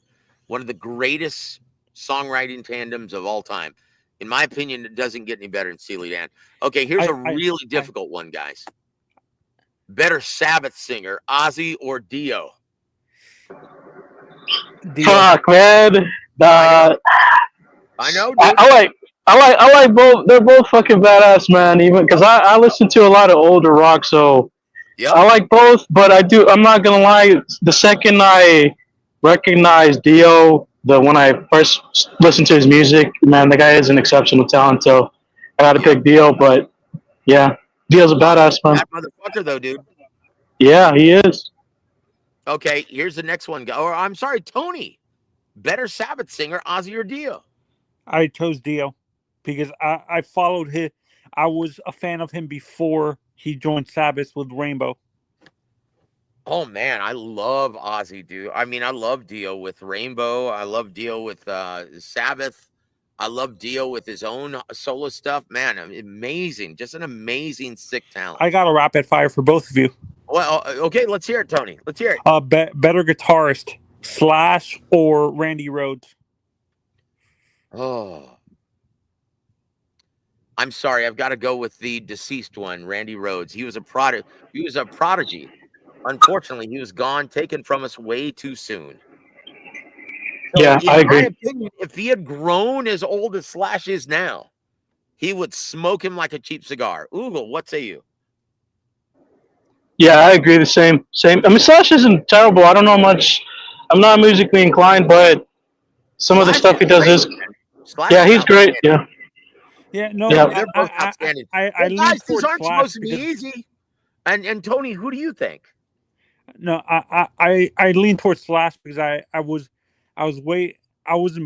one of the greatest songwriting tandems of all time. In my opinion, it doesn't get any better than Steely Dan. Okay, here's a really difficult one, guys. Better Sabbath singer, Ozzy or Dio? Fuck, man. I know. Dude. I like both. They're both fucking badass, man. Even because I listen to a lot of older rock, so yep. I like both. But I'm not gonna lie. The second I recognized Dio, when I first listened to his music, man, the guy is an exceptional talent. So I got to pick Dio. But yeah, Dio's a badass, man. That motherfucker, though, dude. Yeah, he is. Okay, here's the next one. Or I'm sorry, Tony. Better Sabbath singer, Ozzy or Dio? I chose Dio because I followed him. I was a fan of him before he joined Sabbath with Rainbow. Oh, man, I love Ozzy, dude. I mean, I love Dio with Rainbow. I love Dio with Sabbath. I love Dio with his own solo stuff. Man, amazing. Just an amazing, sick talent. I got a rapid fire for both of you. Well, okay, let's hear it, Tony. Let's hear it. Better guitarist, Slash or Randy Rhoads? Oh. I'm sorry. I've got to go with the deceased one, Randy Rhoads. He was a prodigy. Unfortunately, he was gone, taken from us way too soon. So yeah, I agree. In my opinion, if he had grown as old as Slash is now, he would smoke him like a cheap cigar. Oogle, what say you? Yeah, I agree. The same. I mean, Slash isn't terrible. I don't know much. I'm not musically inclined, but some of the stuff he does is. Yeah, he's great. Yeah. Yeah, no, yeah. They're both outstanding. Guys, these aren't supposed to be easy. And Tony, who do you think? No, I lean towards Slash because I wasn't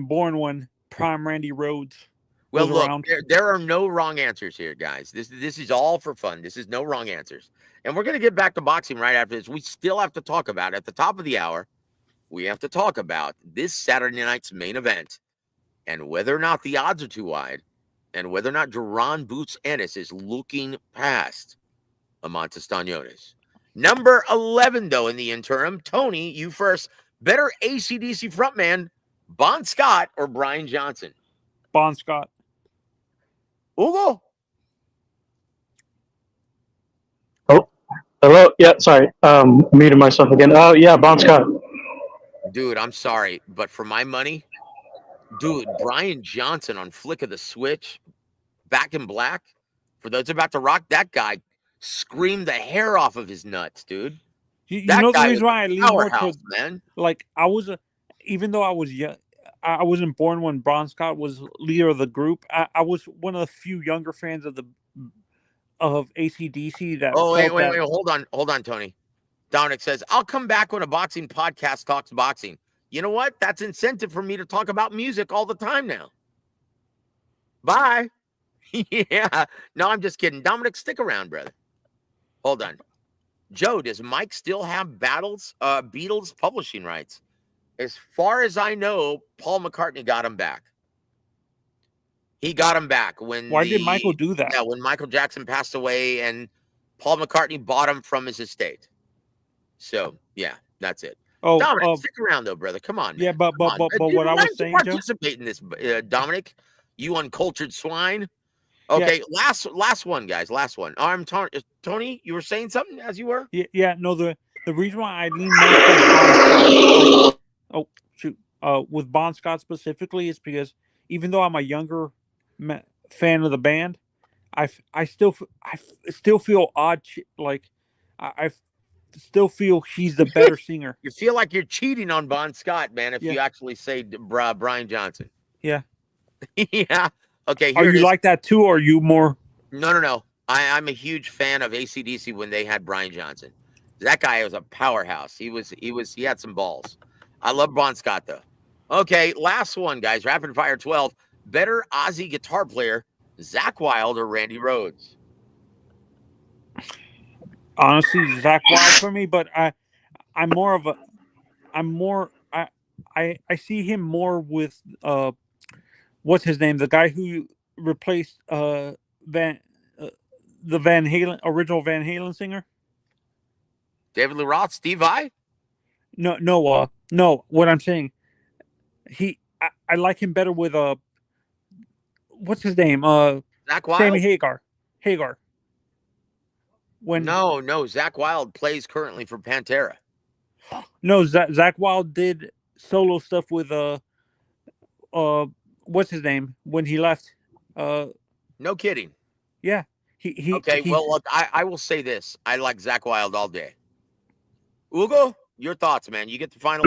born when prime Randy Rhoads. Well, look, there are no wrong answers here, guys. This is all for fun. This is no wrong answers. And we're going to get back to boxing right after this. We still have to talk about, at the top of the hour, we have to talk about this Saturday night's main event and whether or not the odds are too wide and whether or not Duran Boots Ennis is looking past Amanta Stanionis. Number 11, though, in the interim. Tony, you first. Better AC/DC frontman, Bon Scott or Brian Johnson? Bon Scott. Hugo? Oh, hello. Yeah, sorry. Muted myself again. Oh, yeah, Bon Scott. Dude, I'm sorry, but for my money, dude, Brian Johnson on Flick of the Switch, Back in Black, for those about to rock, that guy screamed the hair off of his nuts, dude. You That know the guy reason was why I a lean more powerhouse, towards, man. like, I was even though I was young, I wasn't born when Bon Scott was leader of the group. I was one of the few younger fans of AC/DC that Oh, wait, felt that. hold on, Tony. Dominic says, I'll come back when a boxing podcast talks boxing. You know what? That's incentive for me to talk about music all the time now. Bye. Yeah. No, I'm just kidding. Dominic, stick around, brother. Hold on. Joe, does Mike still have Beatles publishing rights? As far as I know, Paul McCartney got him back. He got him back when Why did Michael do that? Yeah, when Michael Jackson passed away and Paul McCartney bought him from his estate. So, yeah, that's it. Oh, Dominic, stick around though, brother. Come on, man. yeah, but Dude, what I why was don't you saying, Joe. participate in this, Dominic? You uncultured swine. Okay, last one, guys. Last one. I'm Tony. You were saying something as you were. Yeah. No, the reason why I lean more towards Bon Scott, oh shoot, with Bon Scott specifically, is because even though I'm a younger fan of the band, I still feel odd. Like I still feel he's the better singer. You feel like you're cheating on Bon Scott, man, if you actually say Brian Johnson. Yeah. Yeah. Okay. Are you like that too, or are you more? No. I'm a huge fan of AC/DC when they had Brian Johnson. That guy was a powerhouse. He had some balls. I love Bon Scott though. Okay, last one, guys. Rapid fire 12. Better Aussie guitar player, Zakk Wylde or Randy Rhoads? Honestly, Zakk Wylde for me, but I see him more with what's his name? The guy who replaced the Van Halen original Van Halen singer. David Lee Roth, Steve Vai? No. What I'm saying, I like him better with what's his name? Zakk Wylde? Sammy Hagar. No, Zakk Wylde plays currently for Pantera. No, Zakk Wylde did solo stuff with what's his name when he left? No kidding. Yeah. Well, look, I will say this. I like Zakk Wylde all day. Hugo, your thoughts, man. You get the final.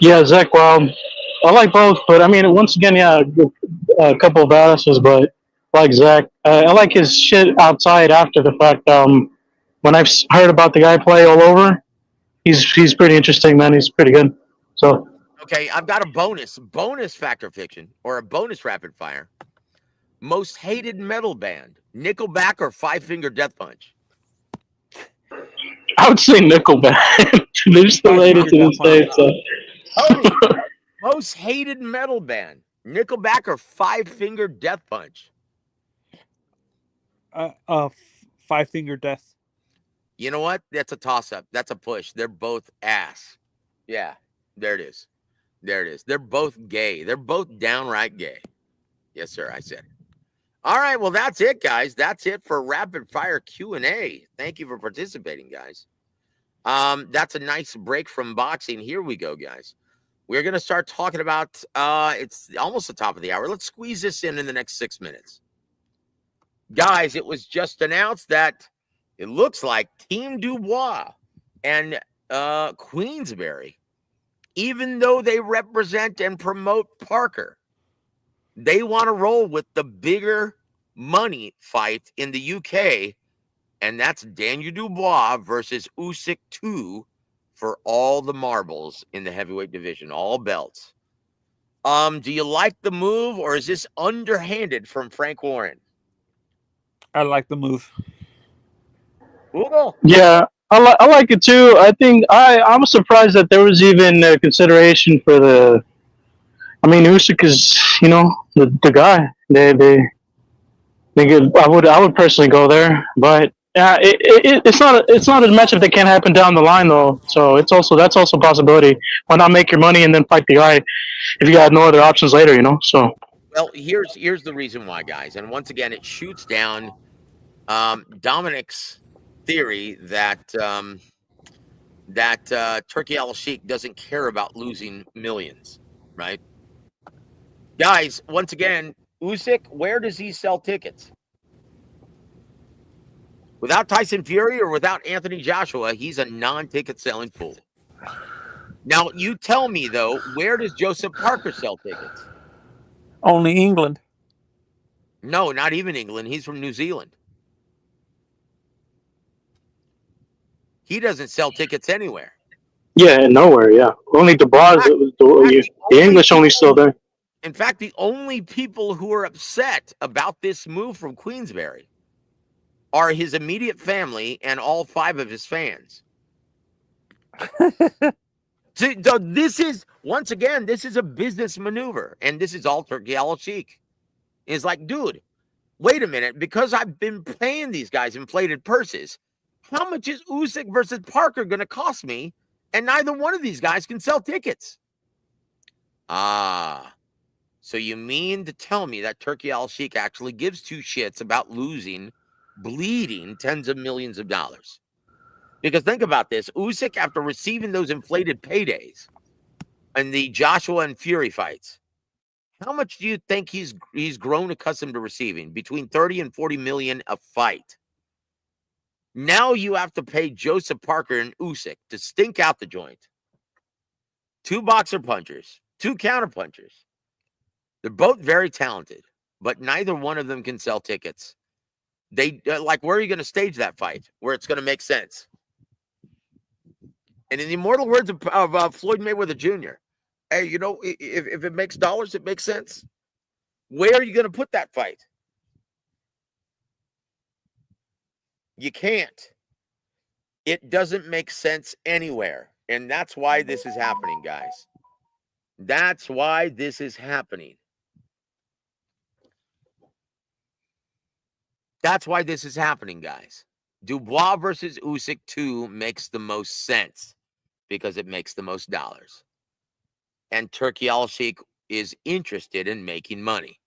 Yeah, Zakk Wylde. I like both, but I mean, once again, a couple of badasses, but like Zakk. I like his shit outside after the fact. When I've heard about the guy play all over, he's pretty interesting, man. He's pretty good. So. Okay, I've got a bonus Fact or Fiction, or a bonus rapid fire. Most hated metal band, Nickelback or Five Finger Death Punch? I would say Nickelback. They're still hated to this day. So. Most hated metal band, Nickelback or Five Finger Death Punch? Five Finger Death. You know what? That's a toss-up. That's a push. They're both ass. Yeah, there it is. They're both gay. They're both downright gay. Yes, sir. I said it. All right. Well, that's it, guys. That's it for rapid fire Q&A. Thank you for participating, guys. That's a nice break from boxing. Here we go, guys. We're going to start talking about, it's almost the top of the hour. Let's squeeze this in the next 6 minutes. Guys, it was just announced that it looks like Team Dubois and Queensberry, even though they represent and promote Parker, they want to roll with the bigger money fight in the UK, and that's Daniel Dubois versus Usyk 2 for all the marbles in the heavyweight division, all belts. Do you like the move, or is this underhanded from Frank Warren? I like the move. Google. Yeah, I like it too. I think I'm surprised that there was even consideration for the. I mean, Usyk is the guy. They get. I would personally go there, but Yeah, it's not a matchup that can happen down the line though. So that's also a possibility. Why not make your money and then fight the guy if you got no other options later? So Well, here's the reason why, guys. And once again, it shoots down Dominic's theory that Turkey Al Sheikh doesn't care about losing millions, right? Guys, once again, Usyk, where does he sell tickets? Without Tyson Fury or without Anthony Joshua, he's a non-ticket selling fool. Now, you tell me though, where does Joseph Parker sell tickets? Only England. No, not even England. He's from New Zealand. He doesn't sell tickets anywhere. yeah, nowhere. Yeah, only the bars. The English only still there. In fact, the only people who are upset about this move from Queensberry are his immediate family and all 5 of his fans. So this is, once again, this is a business maneuver, and this is all Turkey Al Sheikh. It's like, dude, wait a minute, because I've been paying these guys inflated purses, how much is Usyk versus Parker going to cost me? And neither one of these guys can sell tickets. Ah, so you mean to tell me that Turkey Al Sheikh actually gives 2 shits about bleeding tens of millions of dollars? Because think about this. Usyk, after receiving those inflated paydays and the Joshua and Fury fights, how much do you think he's grown accustomed to receiving? Between 30 and 40 million a fight. Now you have to pay Joseph Parker and Usyk to stink out the joint. 2 boxer punchers, 2 counter punchers. They're both very talented, but neither one of them can sell tickets. They like, where are you going to stage that fight where it's going to make sense? And in the immortal words of Floyd Mayweather Jr., hey, if it makes dollars, it makes sense. Where are you going to put that fight? You can't. It doesn't make sense anywhere. And that's why this is happening, guys. That's why this is happening. That's why this is happening, guys. Dubois versus Usyk 2 makes the most sense because it makes the most dollars. And Turkey Al Sheikh is interested in making money.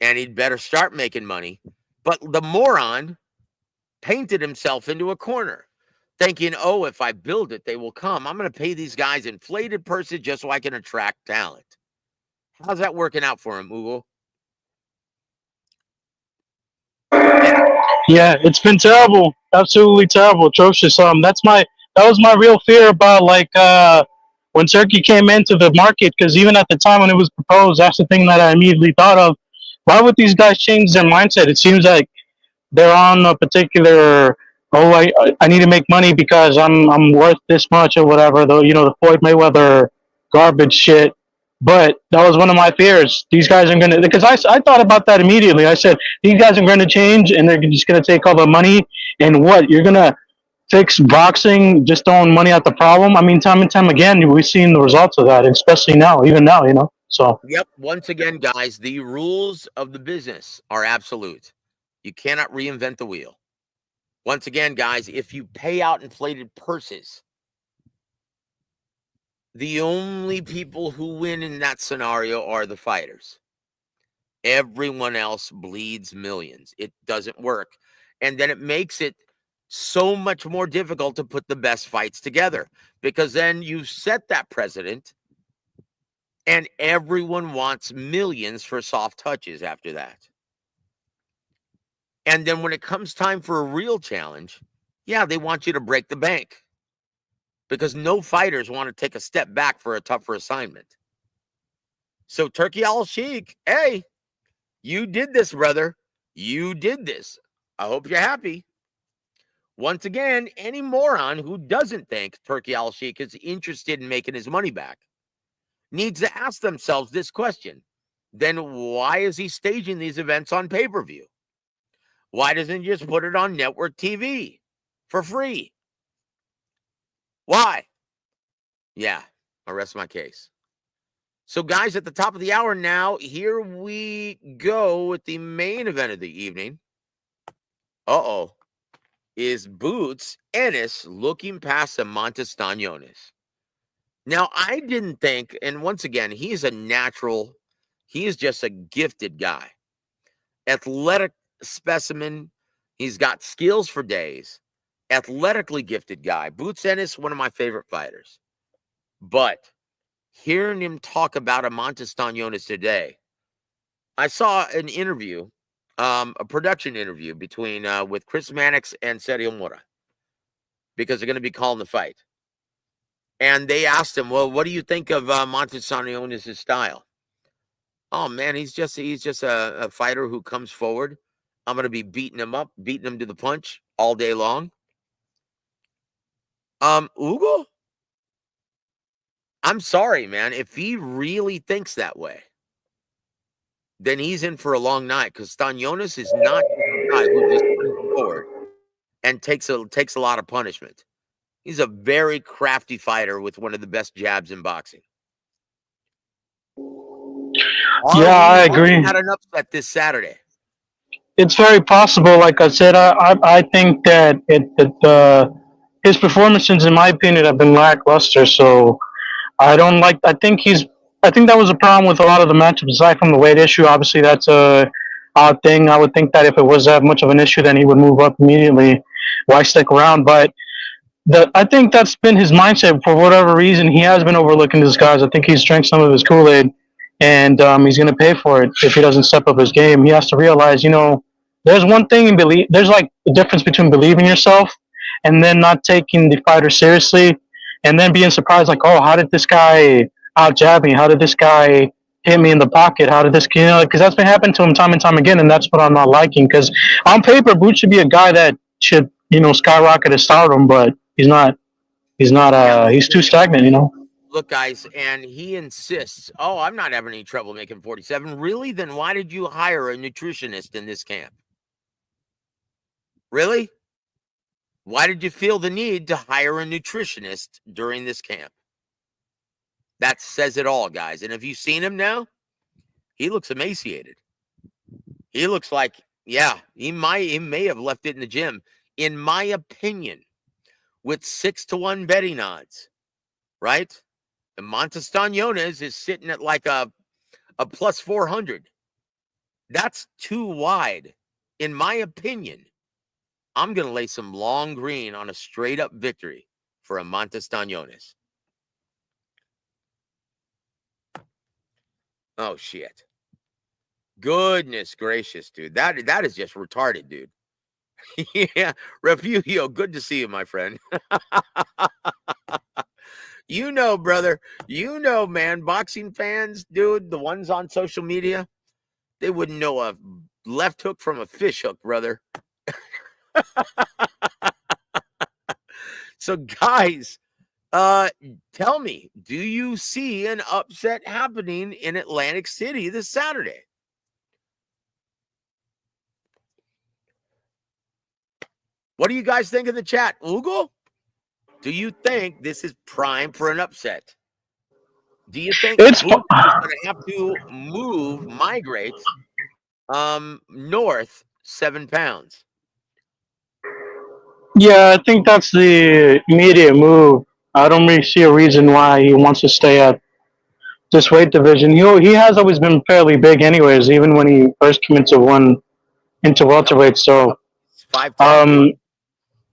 And he'd better start making money. But the moron painted himself into a corner, thinking, oh, if I build it, they will come. I'm going to pay these guys inflated purses just so I can attract talent. How's that working out for him, Ugo? Yeah, it's been terrible, absolutely terrible, atrocious. That was my real fear about when Turkey came into the market, because even at the time when it was proposed, that's the thing that I immediately thought of. Why would these guys change their mindset? It seems like they're on a particular, oh, I need to make money because I'm worth this much or whatever. The Floyd Mayweather garbage shit. But that was one of my fears. These guys are gonna, because I thought about that immediately. I said these guys are going to change and they're just going to take all the money, and what, you're going to fix boxing just throwing money at the problem. I mean, time and time again we've seen the results of that, especially now, even now, so Yep. Once again, guys, the rules of the business are absolute. You cannot reinvent the wheel. Once again, guys, if you pay out inflated purses, the only people who win in that scenario are the fighters. Everyone else bleeds millions. It doesn't work. And then it makes it so much more difficult to put the best fights together, because then you set that precedent and everyone wants millions for soft touches after that. And then when it comes time for a real challenge, yeah, they want you to break the bank, because no fighters want to take a step back for a tougher assignment. So Turkey Al Sheikh, hey, you did this, brother. You did this. I hope you're happy. Once again, any moron who doesn't think Turkey Al Sheikh is interested in making his money back needs to ask themselves this question. Then why is he staging these events on pay-per-view? Why doesn't he just put it on network TV for free? Why? Yeah, I'll rest my case. So, guys, at the top of the hour now, here we go with the main event of the evening. is Boots Ennis looking past Samantha Stanionis. Now, I didn't think, and once again, he is a natural, he is just a gifted guy. Athletic specimen. He's got skills for days. Athletically gifted guy. Boots Ennis, one of my favorite fighters. But hearing him talk about Amanta Stanionis today, I saw an interview, a production interview between with Chris Mannix and Sergio Mora, because they're going to be calling the fight. And they asked him, well, what do you think of Amanta Stanionis' style? Oh man, he's just a fighter who comes forward. I'm going to be beating him up, beating him to the punch all day long. Ugo, I'm sorry, man. If he really thinks that way, then he's in for a long night, because Stanionis is not a guy who just comes forward and takes a lot of punishment. He's a very crafty fighter with one of the best jabs in boxing. I agree. Had an upset this Saturday. It's very possible. Like I said, I think that his performances, in my opinion, have been lackluster. So I think that was a problem with a lot of the matchups. Aside from the weight issue, obviously that's a odd thing. I would think that if it was that much of an issue, then he would move up immediately. Why stick around? But I think that's been his mindset for whatever reason. He has been overlooking this guys. I think he's drank some of his Kool-Aid, and he's going to pay for it if he doesn't step up his game. He has to realize, there's one thing in believe. There's like a difference between believing yourself and then not taking the fighter seriously, and then being surprised, like, oh, how did this guy out jab me? How did this guy hit me in the pocket? How did this, because that's been happening to him time and time again, and that's what I'm not liking. Because on paper, Boots should be a guy that should, skyrocket his stardom, but he's not. He's not. He's too stagnant. Look, guys, and he insists, oh, I'm not having any trouble making 47. Really? Then why did you hire a nutritionist in this camp? Really? Why did you feel the need to hire a nutritionist during this camp? That says it all, guys. And have you seen him now? He looks emaciated. He looks like, he may have left it in the gym. In my opinion, with 6-1 betting odds, right? And Stanionis is sitting at like a plus 400. That's too wide. In my opinion, I'm going to lay some long green on a straight up victory for Amanta Stanionis. Oh, shit. Goodness gracious, dude. That is just retarded, dude. Yeah, Refugio, good to see you, my friend. Brother, man, boxing fans, dude, the ones on social media, they wouldn't know a left hook from a fish hook, brother. So, guys, tell me, do you see an upset happening in Atlantic City this Saturday? What do you guys think in the chat? Ugo, do you think this is prime for an upset? Do you think Boots is going to have to migrate north 7 pounds? Yeah, I think that's the immediate move. I don't really see a reason why he wants to stay at this weight division. He has always been fairly big, anyways. Even when he first came into welterweight. So, 5'10".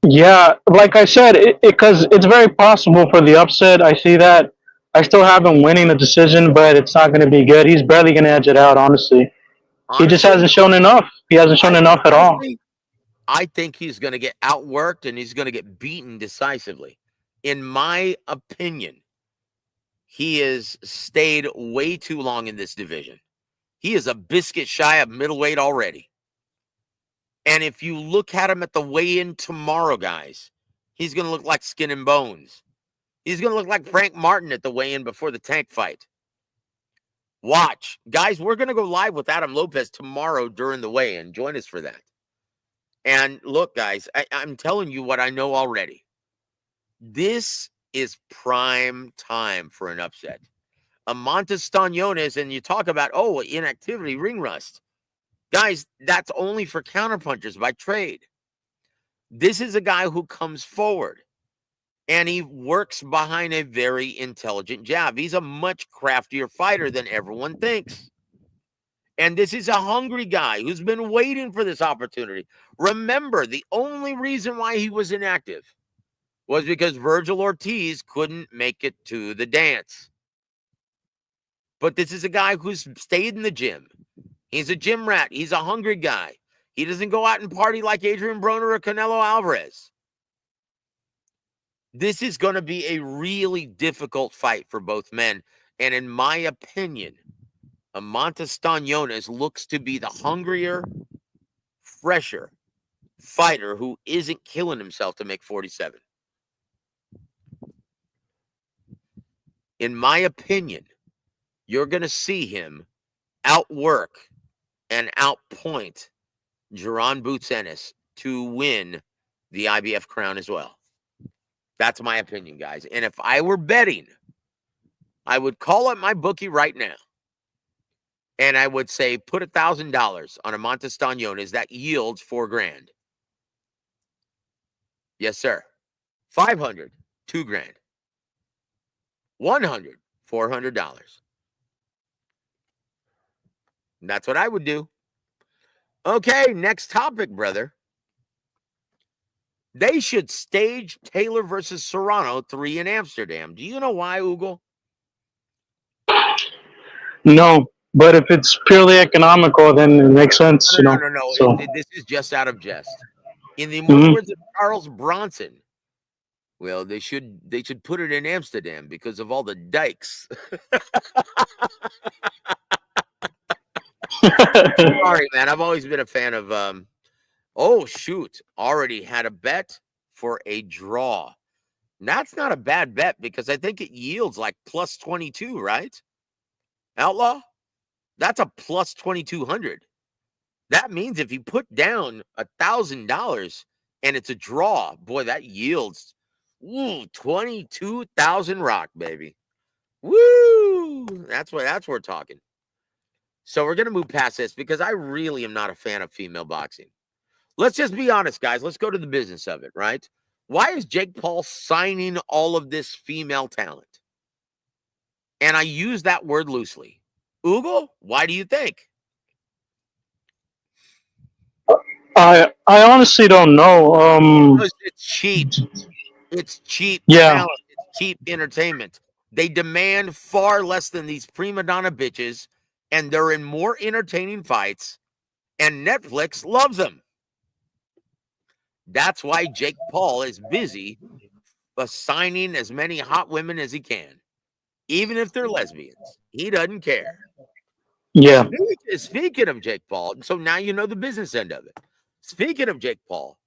Yeah, like I said, because it's very possible for the upset. I see that. I still have him winning the decision, but it's not going to be good. He's barely going to edge it out, honestly. He just hasn't shown enough. He hasn't shown enough at all. I think he's going to get outworked and he's going to get beaten decisively. In my opinion, he has stayed way too long in this division. He is a biscuit shy of middleweight already. And if you look at him at the weigh-in tomorrow, guys, he's going to look like skin and bones. He's going to look like Frank Martin at the weigh-in before the Tank fight. Watch. Guys, we're going to go live with Adam Lopez tomorrow during the weigh-in. Join us for that. And look, guys, I'm telling you what I know already. This is prime time for an upset. Amanta Stanionis, and you talk about, inactivity, ring rust. Guys, that's only for counterpunchers by trade. This is a guy who comes forward and he works behind a very intelligent jab. He's a much craftier fighter than everyone thinks. And this is a hungry guy who's been waiting for this opportunity. Remember, the only reason why he was inactive was because Virgil Ortiz couldn't make it to the dance. But this is a guy who's stayed in the gym. He's a gym rat. He's a hungry guy. He doesn't go out and party like Adrian Broner or Canelo Alvarez. This is going to be a really difficult fight for both men. And in my opinion, Stanionis looks to be the hungrier, fresher fighter who isn't killing himself to make 47. In my opinion, you're going to see him outwork and outpoint Jaron Boots Ennis to win the IBF crown as well. That's my opinion, guys. And if I were betting, I would call up my bookie right now. And I would say, put $1,000 on Stanionis. That yields $4,000. Yes, sir. 500, $2,000. 100, $400. That's what I would do. Okay, next topic, brother. They should stage Taylor versus Serrano 3 in Amsterdam. Do you know why, Ugo? No, but if it's purely economical, then it makes sense, No. So. This is just out of jest. In the immortal words of Charles Bronson, well, they should put it in Amsterdam because of all the dikes. Sorry, man. I've always been a fan of oh, shoot. Already had a bet for a draw. That's not a bad bet because I think it yields like plus 22, right? Outlaw? That's a plus 2,200. That means if you put down $1,000 and it's a draw, boy, that yields 22,000 rock, baby. Woo! That's what we're talking. So we're gonna move past this because I really am not a fan of female boxing. Let's just be honest, guys. Let's go to the business of it, right? Why is Jake Paul signing all of this female talent? And I use that word loosely. Ugo, why do you think? I honestly don't know. Because it's cheap. It's cheap Yeah. talent. It's cheap entertainment. They demand far less than these prima donna bitches, and they're in more entertaining fights, and Netflix loves them. That's why Jake Paul is busy assigning as many hot women as he can, even if they're lesbians. He doesn't care. Yeah. Speaking of Jake Paul, so now you know the business end of it. Speaking of Jake Paul,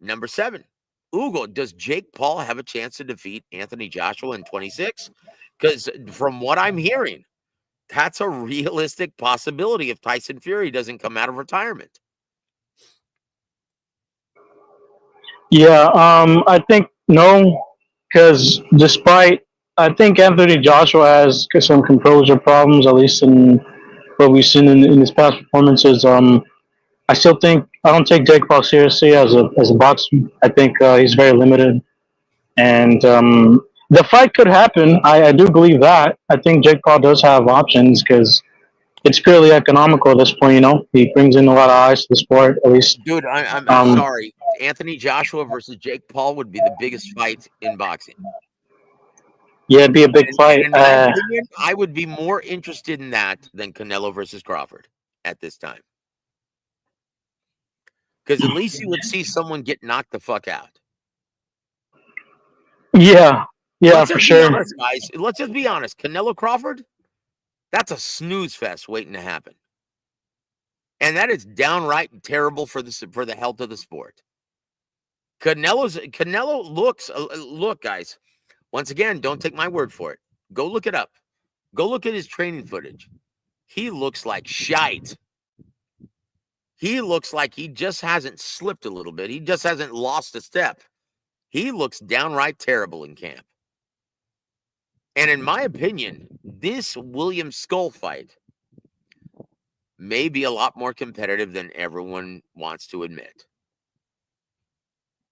number 7, Ugo, does Jake Paul have a chance to defeat Anthony Joshua in 26? Because from what I'm hearing, that's a realistic possibility if Tyson Fury doesn't come out of retirement. Yeah, I think no, because I think Anthony Joshua has some composure problems, at least in what we've seen in his past performances. I still think I don't take Jake Paul seriously as a boxer. I think he's very limited, and the fight could happen. I do believe that. I think Jake Paul does have options because it's purely economical at this point. He brings in a lot of eyes to the sport, at least. Dude, I'm sorry. Anthony Joshua versus Jake Paul would be the biggest fight in boxing. Yeah, it'd be a big fight. In my opinion, I would be more interested in that than Canelo versus Crawford at this time. Because at least you would see someone get knocked the fuck out. Yeah, for sure. Honest, guys. Let's just be honest. Canelo Crawford, that's a snooze fest waiting to happen. And that is downright terrible for the health of the sport. Canelo looks, look, guys, once again, don't take my word for it. Go look it up. Go look at his training footage. He looks like shite. He looks like he just hasn't slipped a little bit. He just hasn't lost a step. He looks downright terrible in camp. And in my opinion, this William Skull fight may be a lot more competitive than everyone wants to admit.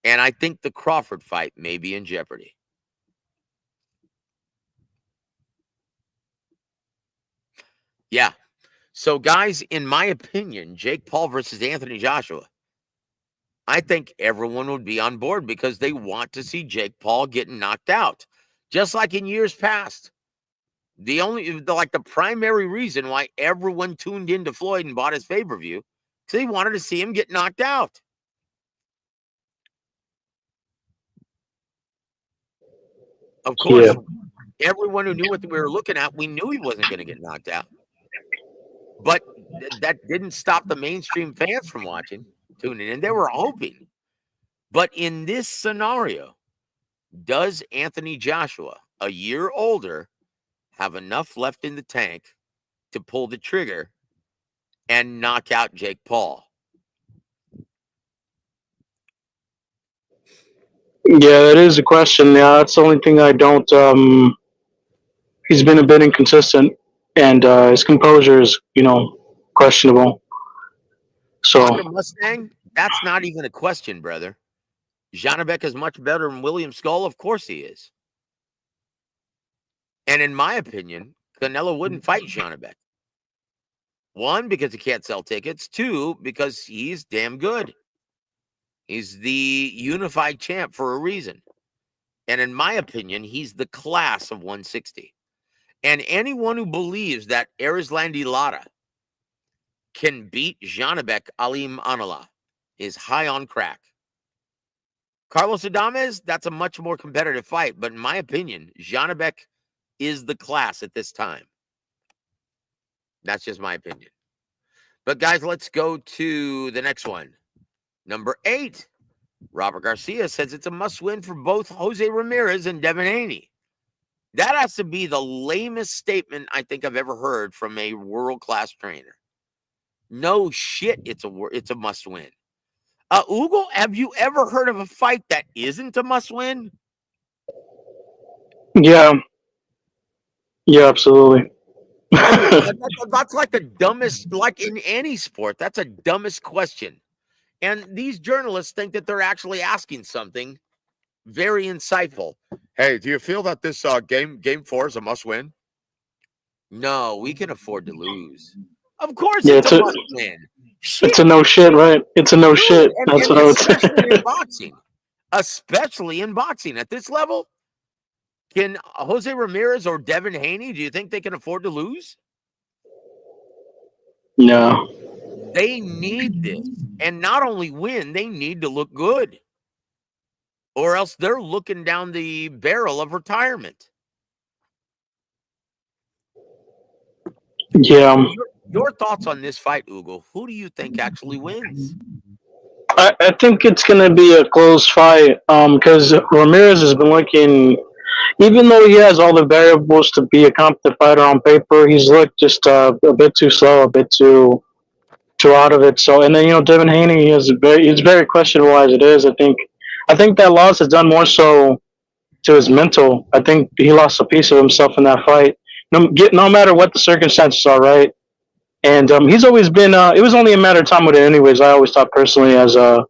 And I think the Crawford fight may be in jeopardy. Yeah. So, guys, in my opinion, Jake Paul versus Anthony Joshua, I think everyone would be on board because they want to see Jake Paul getting knocked out. Just like in years past. The primary reason why everyone tuned into Floyd and bought his pay-per-view, because they wanted to see him get knocked out. Of course, everyone who knew what we were looking at, we knew he wasn't going to get knocked out. But that didn't stop the mainstream fans from watching, tuning in. They were hoping. But in this scenario, does Anthony Joshua, a year older, have enough left in the tank to pull the trigger and knock out Jake Paul? Yeah, that is a question. Yeah, that's the only thing I don't. He's been a bit inconsistent, and his composure is, questionable. So Dr. Mustang, that's not even a question, brother. Janabek is much better than William Skull. Of course he is. And in my opinion, Canelo wouldn't fight Janabek. One, because he can't sell tickets. Two, because he's damn good. He's the unified champ for a reason. And in my opinion, he's the class of 160. And anyone who believes that Erislandy Lara can beat Janabek Alim Anala is high on crack. Carlos Adames, that's a much more competitive fight. But in my opinion, Janabek is the class at this time. That's just my opinion. But guys, let's go to the next one. Number 8. Robert Garcia says it's a must-win for both Jose Ramirez and Devin Haney. That has to be the lamest statement I think I've ever heard from a world-class trainer. No shit, it's a must-win. Ugo, have you ever heard of a fight that isn't a must-win? Yeah, absolutely. That's like the dumbest, like in any sport, that's a dumbest question. And these journalists think that they're actually asking something very insightful. Hey, do you feel that this game 4 is a must-win? No, we can afford to lose. Of course, Yeah, it's a must-win. It's a no shit, right? It's a no shit. That's what I would say. In boxing, especially in boxing at this level, can Jose Ramirez or Devin Haney, do you think they can afford to lose? No. They need this. And not only win, they need to look good. Or else they're looking down the barrel of retirement. Yeah. Your thoughts on this fight, Ugo? Who do you think actually wins? I think it's going to be a close fight because Ramirez has been looking, even though he has all the variables to be a competent fighter on paper, he's looked just a bit too slow, a bit too out of it. So, and then Devin Haney is very questionable as it is. I think that loss has done more so to his mental. I think he lost a piece of himself in that fight. No matter what the circumstances are, right? And he's always been. It was only a matter of time with it, anyways. I always thought personally, as a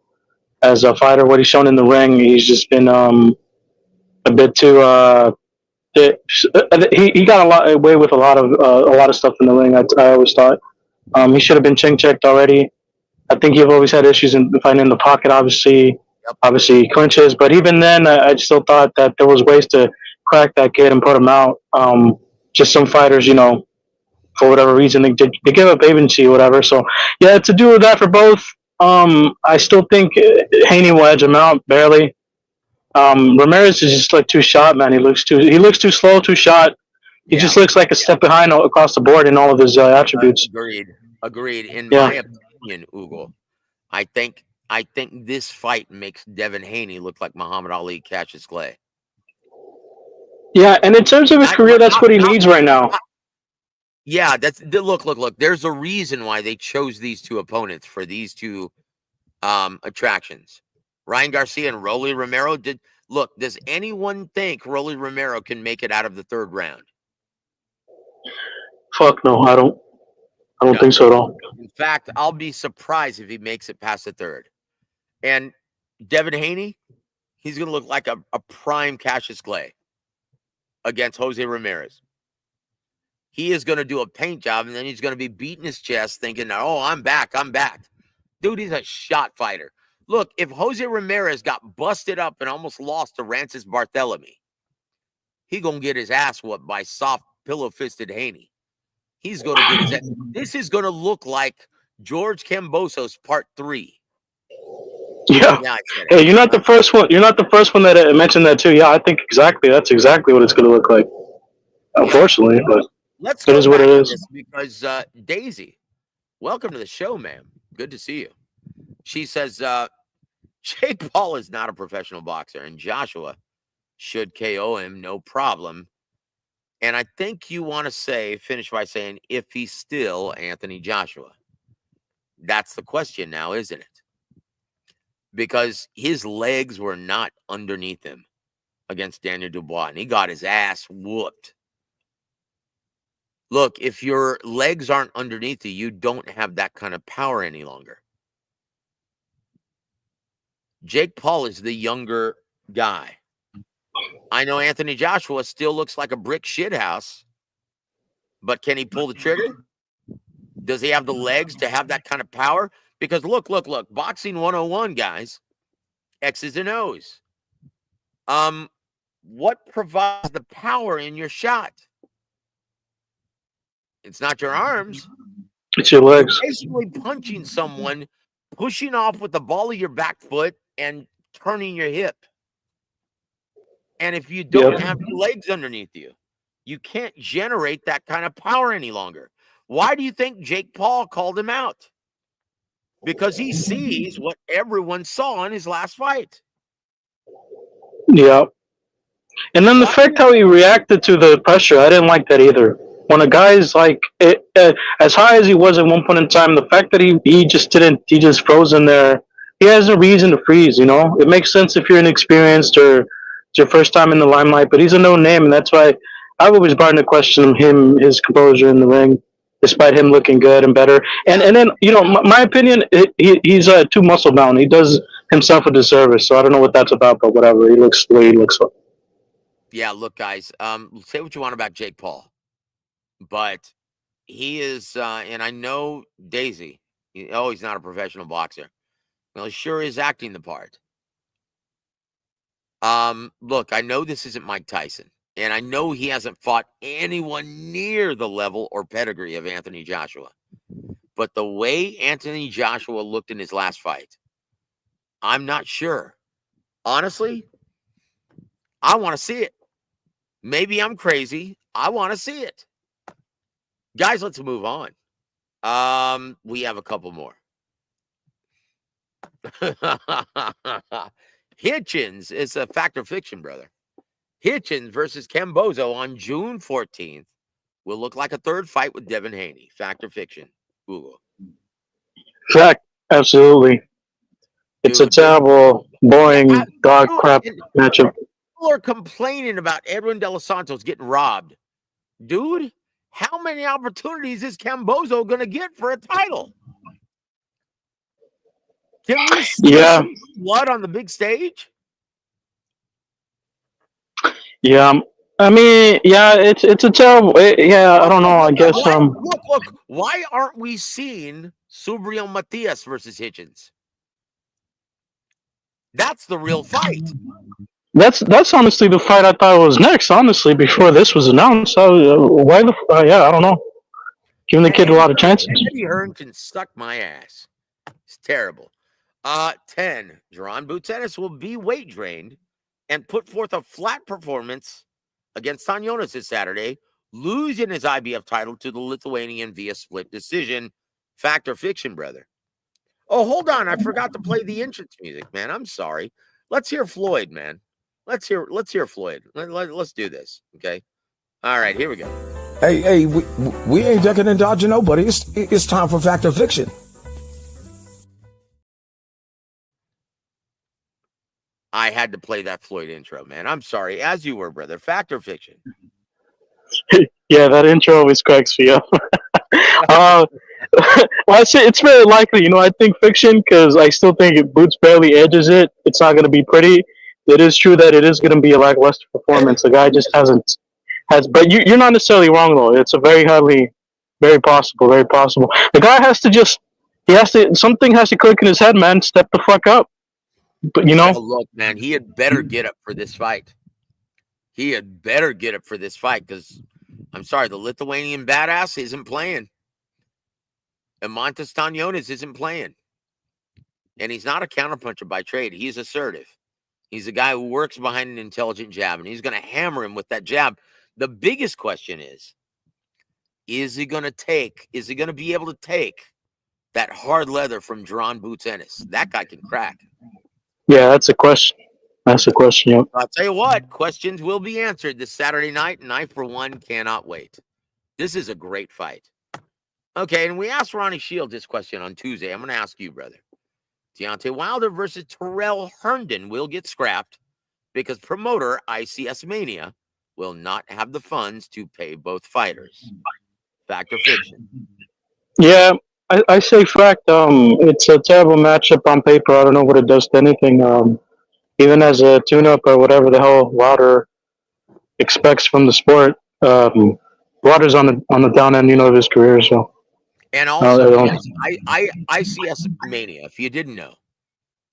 fighter, what he's shown in the ring, he's just been a bit too. He got a lot away with a lot of stuff in the ring. I always thought he should have been chin checked already. I think you've always had issues in fighting in the pocket. Obviously he clinches, but even then, I still thought that there was ways to crack that kid and put him out. Just some fighters, for whatever reason, they give up agency or whatever. So yeah, to do that for both, I still think Haney will edge him out barely. Ramirez is just like too shot, man. He looks too slow, too shot. He just looks like a step behind across the board in all of his attributes. Agreed. In my opinion, Ugo, I think this fight makes Devin Haney look like Muhammad Ali Cassius Clay. Yeah, and in terms of his career, that's what he needs right now. Yeah, look. There's a reason why they chose these two opponents for these two attractions. Ryan Garcia and Rolly Romero does anyone think Rolly Romero can make it out of the 3rd round? Fuck no, I don't think so at all. In fact, I'll be surprised if he makes it past the 3rd. And Devin Haney, He's going to look like a prime Cassius Clay against Jose Ramirez. He is going to do a paint job, and then he's going to be beating his chest thinking, oh, I'm back. Dude, he's a shot fighter. Look, if Jose Ramirez got busted up and almost lost to Rancis Barthélemy, he going to get his ass whooped by soft, pillow-fisted Haney. He's going to get his ass. This is going to look like George Kambosos Part 3. Yeah. Hey, you're not the first one. You're not the first one that mentioned that too. Yeah, I think that's exactly what it's going to look like. Unfortunately, but let's go what it is. Because Daisy, welcome to the show, ma'am. Good to see you. She says Jake Paul is not a professional boxer, and Joshua should KO him, no problem. And I think you want to finish by saying, if he's still Anthony Joshua. That's the question now, isn't it? Because his legs were not underneath him against Daniel Dubois, and he got his ass whooped. Look, if your legs aren't underneath you, you don't have that kind of power any longer. Jake Paul is the younger guy. I know Anthony Joshua still looks like a brick shithouse, but can he pull the trigger? Does he have the legs to have that kind of power? Because look, boxing 101, guys, X's and O's. What provides the power in your shot? It's not your arms. It's your legs. You're basically punching someone, pushing off with the ball of your back foot and turning your hip. And if you don't have your legs underneath you, you can't generate that kind of power any longer. Why do you think Jake Paul called him out? Because he sees what everyone saw in his last fight. Yeah. And then the fact how he reacted to the pressure, I didn't like that either. When a guy's like, as high as he was at one point in time, the fact that he just froze in there, he has no reason to freeze, you know? It makes sense if you're inexperienced or it's your first time in the limelight, but he's a known name, and that's why I've always brought into question his composure in the ring, despite him looking good and better. And then, you know, my opinion, he's too muscle bound. He does himself a disservice, so I don't know what that's about, but whatever. He looks the way he looks. Yeah, look, guys, say what you want about Jake Paul, but he is, and I know Daisy, he's not a professional boxer. Well, he sure is acting the part. Look, I know this isn't Mike Tyson, and I know he hasn't fought anyone near the level or pedigree of Anthony Joshua. But the way Anthony Joshua looked in his last fight, I'm not sure. Honestly, I want to see it. Maybe I'm crazy. I want to see it. Guys, let's move on. We have a couple more. Hitchens is a fact or fiction, brother. Hitchens versus Kambosos on June 14th will look like a third fight with Devin Haney. Fact or fiction? Google. Fact. Absolutely. It's a terrible, boring, dog crap matchup. People are complaining about Edwin De Los Santos getting robbed. Dude, how many opportunities is Kambosos going to get for a title? Can we see blood on the big stage? Yeah, I mean, it's a terrible. I don't know. I guess. Look. Why aren't we seeing Subriel Matias versus Hitchens? That's the real fight. That's honestly the fight I thought was next. Honestly, before this was announced, I don't know. Giving the kid a lot of chances. Eddie Hearn can suck my ass. It's terrible. 10. Jaron Boots Ennis will be weight drained and put forth a flat performance against Stanionis this Saturday, losing his IBF title to the Lithuanian via split decision. Fact or fiction, brother? Oh, hold on. I forgot to play the entrance music, man. I'm sorry. Let's hear Floyd, man. Let's hear Floyd. Let's do this, okay? All right, here we go. Hey, we ain't ducking and dodging nobody. It's time for fact or fiction. I had to play that Floyd intro, man. I'm sorry. As you were, brother. Fact or fiction? Yeah, that intro always cracks me up. Well, I say it's very likely. You know, I think fiction because I still think if Boots barely edges it, it's not going to be pretty. it is true that it is going to be a lackluster performance. The guy just has. But you're not necessarily wrong though. It's a very possible. The guy has to just. Something has to click in his head, man. Step the fuck up. But look, man, he had better get up for this fight. Because I'm sorry, the Lithuanian badass isn't playing. And Stanionis isn't playing. And he's not a counterpuncher by trade. He's assertive. He's a guy who works behind an intelligent jab, and he's going to hammer him with that jab. The biggest question is he going to be able to take that hard leather from Duran Boots Ennis? That guy can crack. Yeah, that's a question. Yep. I'll tell you what, questions will be answered this Saturday night, and I, for one, cannot wait. This is a great fight. Okay, and we asked Ronnie Shields this question on Tuesday. I'm going to ask you, brother. Deontay Wilder versus Terrell Herndon will get scrapped because promoter ICS Mania will not have the funds to pay both fighters. Fact or fiction? Yeah, I say fact. It's a terrible matchup on paper. I don't know what it does to anything. Even as a tune-up or whatever the hell Wilder expects from the sport, Wilder's on the down end, of his career. So, and also, ICS Mania. If you didn't know,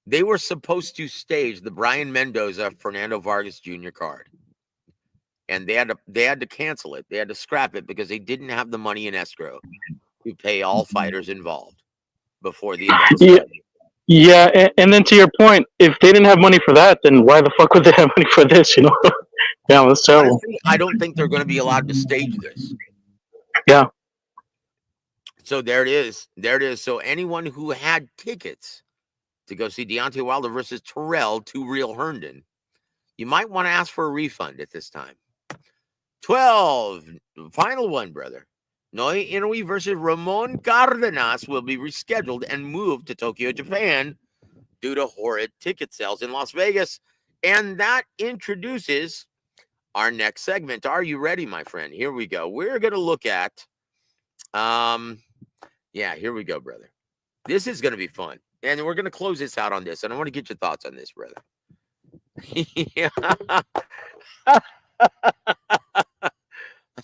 they were supposed to stage the Brian Mendoza Fernando Vargas Jr. card, and they had to cancel it. They had to scrap it because they didn't have the money in escrow to pay all fighters involved before the event started. Yeah, and then to your point, if they didn't have money for that, then why the fuck would they have money for this? Yeah, that's terrible. Honestly, I don't think they're going to be allowed to stage this. Yeah. So there it is. So anyone who had tickets to go see Deontay Wilder versus Terrell, Two Real Herndon, you might want to ask for a refund at this time. 12, final one, brother. Noi Inoue versus Ramon Cardenas will be rescheduled and moved to Tokyo, Japan due to horrid ticket sales in Las Vegas. And that introduces our next segment. Are you ready, my friend? Here we go. We're going to look at, here we go, brother. This is going to be fun. And we're going to close this out on this. And I want to get your thoughts on this, brother.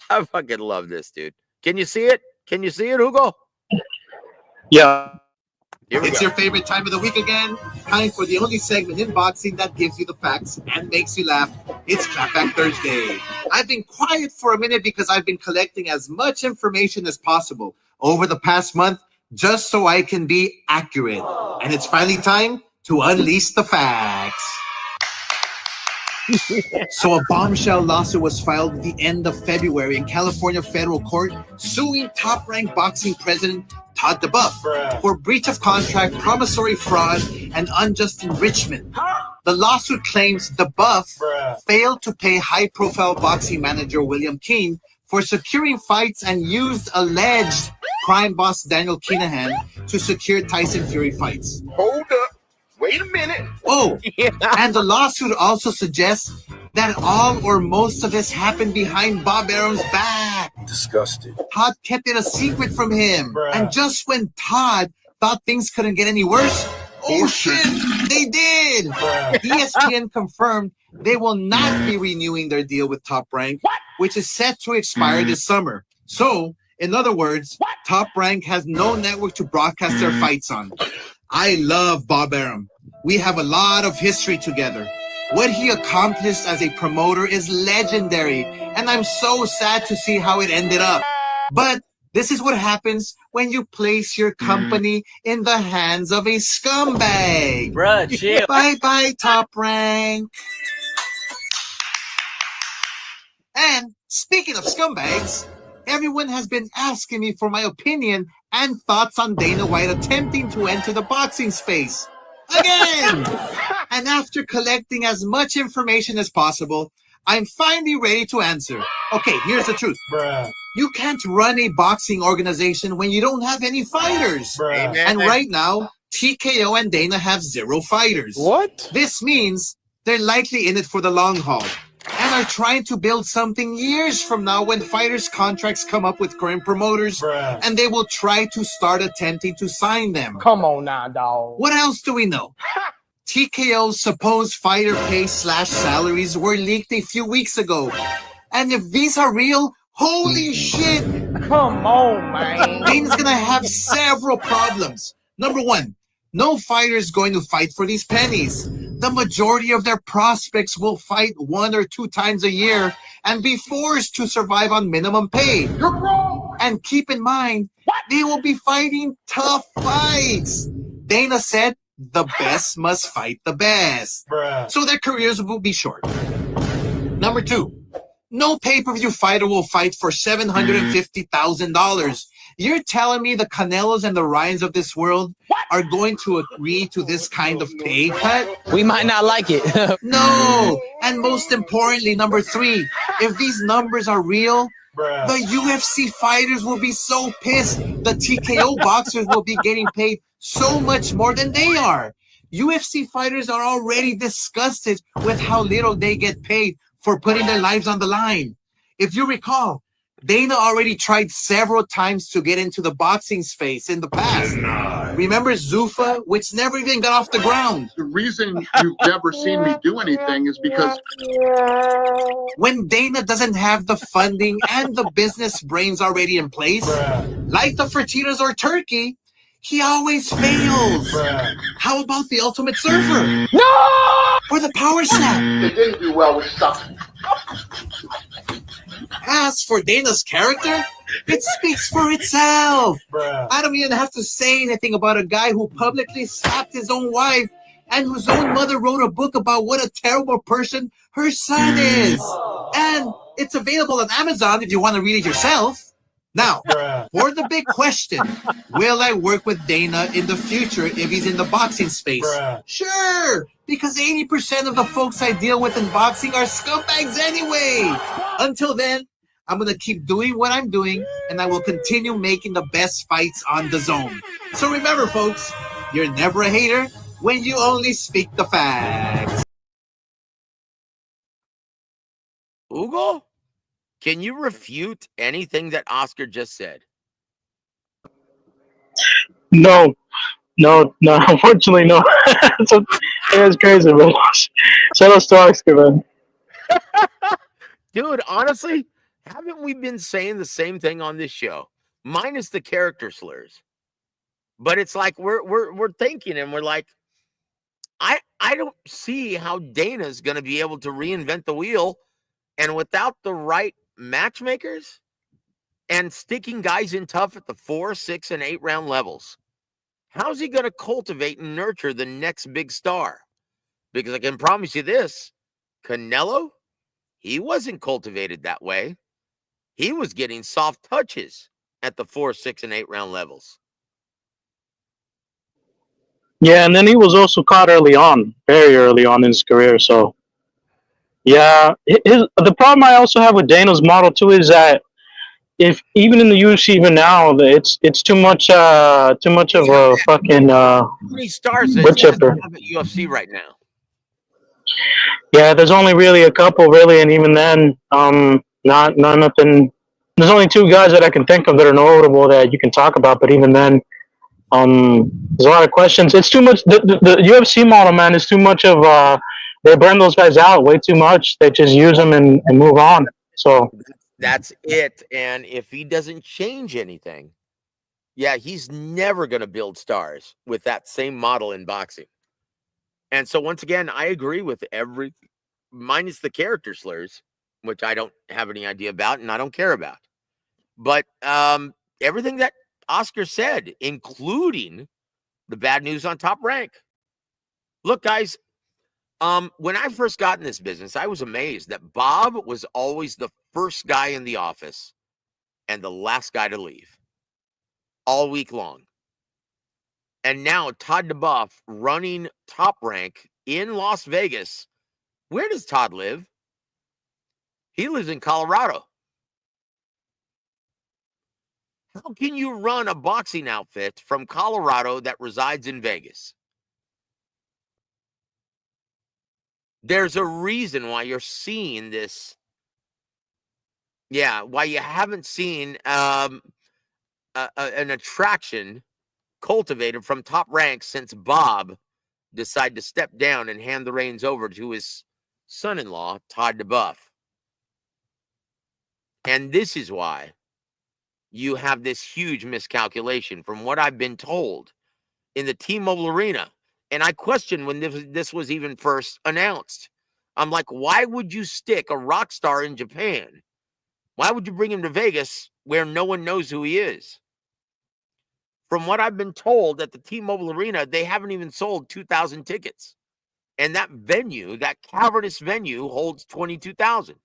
I fucking love this, dude. Can you see it? Hugo? Yeah. It's your favorite time of the week again. Time for the only segment in boxing that gives you the facts and makes you laugh. It's Clapback Thursday. I've been quiet for a minute because I've been collecting as much information as possible over the past month just so I can be accurate. And it's finally time to unleash the facts. So a bombshell lawsuit was filed at the end of February in California federal court suing Top-Rank Boxing president Todd DeBuff for breach of contract, promissory fraud, and unjust enrichment. The lawsuit claims DeBuff failed to pay high-profile boxing manager William Keane for securing fights and used alleged crime boss Daniel Kinahan to secure Tyson Fury fights. Hold up. Wait a minute. Oh, and the lawsuit also suggests that all or most of this happened behind Bob Arum's back. Disgusted. Todd kept it a secret from him. And just when Todd thought things couldn't get any worse, oh shit, they did. ESPN confirmed they will not be renewing their deal with Top Rank, which is set to expire this summer. So, in other words, Top Rank has no network to broadcast their fights on. I love Bob Arum. We have a lot of history together. What he accomplished as a promoter is legendary, and I'm so sad to see how it ended up. But this is what happens when you place your company in the hands of a scumbag. Bruh, chill. Bye-bye, Top Rank. And speaking of scumbags, everyone has been asking me for my opinion and thoughts on Dana White attempting to enter the boxing space. Again! And after collecting as much information as possible, I'm finally ready to answer. Okay, here's the truth. You can't run a boxing organization when you don't have any fighters. And right now, TKO and Dana have 0 fighters. What? This means they're likely in it for the long haul and are trying to build something years from now when fighters' contracts come up with current promoters, and they will try to start attempting to sign them. Come on now, dog. What else do we know? TKO's supposed fighter pay / salaries were leaked a few weeks ago. And if these are real, holy shit! Come on, man. Dana's gonna have several problems. Number one, no fighter is going to fight for these pennies. The majority of their prospects will fight 1 or 2 times a year and be forced to survive on minimum pay. You're wrong. And keep in mind, they will be fighting tough fights. Dana said, the best must fight the best. Bruh. So their careers will be short. Number 2, no pay-per-view fighter will fight for $750,000. You're telling me the Canelos and the Ryans of this world are going to agree to this kind of pay cut? We might not like it. No! And most importantly, number 3, if these numbers are real, Bruh. the UFC fighters will be so pissed. The TKO boxers will be getting paid so much more than they are. UFC fighters are already disgusted with how little they get paid for putting their lives on the line. If you recall, Dana already tried several times to get into the boxing space in the past. Remember Zuffa, which never even got off the ground? The reason you've never seen me do anything is because When Dana doesn't have the funding and the business brains already in place, Bruh. like the Fertitas or Turkey, he always fails. Bruh. How about the Ultimate Surfer? No! Or the Power Slap? they didn't do well with stuff. As for Dana's character, it speaks for itself. Bruh. I don't even have to say anything about a guy who publicly slapped his own wife and whose own mother wrote a book about what a terrible person her son is. And it's available on Amazon if you want to read it yourself. Now, Bruh. for the big question, will I work with Dana in the future if he's in the boxing space? Bruh. Sure, because 80% of the folks I deal with in boxing are scumbags anyway. Until then, I'm going to keep doing what I'm doing, and I will continue making the best fights on the zone. So remember, folks, you're never a hater when you only speak the facts. Ugo, can you refute anything that Oscar just said? No, unfortunately, no. So, it's crazy, man. Shout out to Oscar, man. Dude, honestly, haven't we been saying the same thing on this show? Minus the character slurs. But it's like we're thinking and we're like, I don't see how Dana's gonna be able to reinvent the wheel, and without the right matchmakers and sticking guys in tough at the 4, 6, and 8 round levels, how's he gonna cultivate and nurture the next big star? Because I can promise you this, Canelo, he wasn't cultivated that way. He was getting soft touches at the 4, 6, and 8 round levels. Yeah, and then he was also caught early on, very early on in his career. So, yeah, the problem I also have with Dana's model too is that if even in the UFC even now, it's too much of a fucking How many stars wood does he chipper. have at UFC right now? Yeah, there's only really a couple, really, and even then, nothing. There's only 2 guys that I can think of that are notable that you can talk about, but even then, there's a lot of questions. It's too much. The UFC model, man, is too much of. They burn those guys out way too much. They just use them and move on. So That's it. And if he doesn't change anything, yeah, he's never going to build stars with that same model in boxing. And so once again, I agree with every minus the character slurs, which I don't have any idea about and I don't care about. But everything that Oscar said, including the bad news on Top Rank. Look, guys, when I first got in this business, I was amazed that Bob was always the first guy in the office and the last guy to leave all week long. And now Todd DeBuff running Top Rank in Las Vegas. Where does Todd live? He lives in Colorado. How can you run a boxing outfit from Colorado that resides in Vegas? There's a reason why you're seeing this. Yeah, why you haven't seen an attraction cultivated from Top Rank since Bob decide to step down and hand the reins over to his son-in-law, Todd DeBuff. And this is why you have this huge miscalculation from what I've been told in the T-Mobile Arena. And I question when this was even first announced. I'm like, why would you stick a rock star in Japan? Why would you bring him to Vegas where no one knows who he is? From what I've been told at the T-Mobile Arena, they haven't even sold 2,000 tickets. And that venue, that cavernous venue, holds 22,000.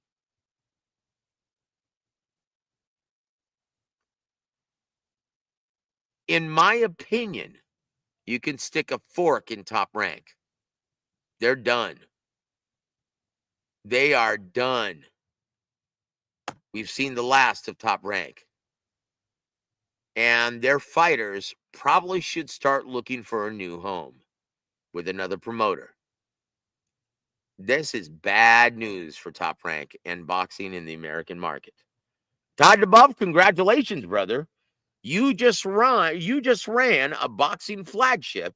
In my opinion, you can stick a fork in Top Rank. They're done. They are done. We've seen the last of Top Rank. And their fighters probably should start looking for a new home with another promoter. This is bad news for Top Rank and boxing in the American market. Todd DeBuff, congratulations, brother. You just ran a boxing flagship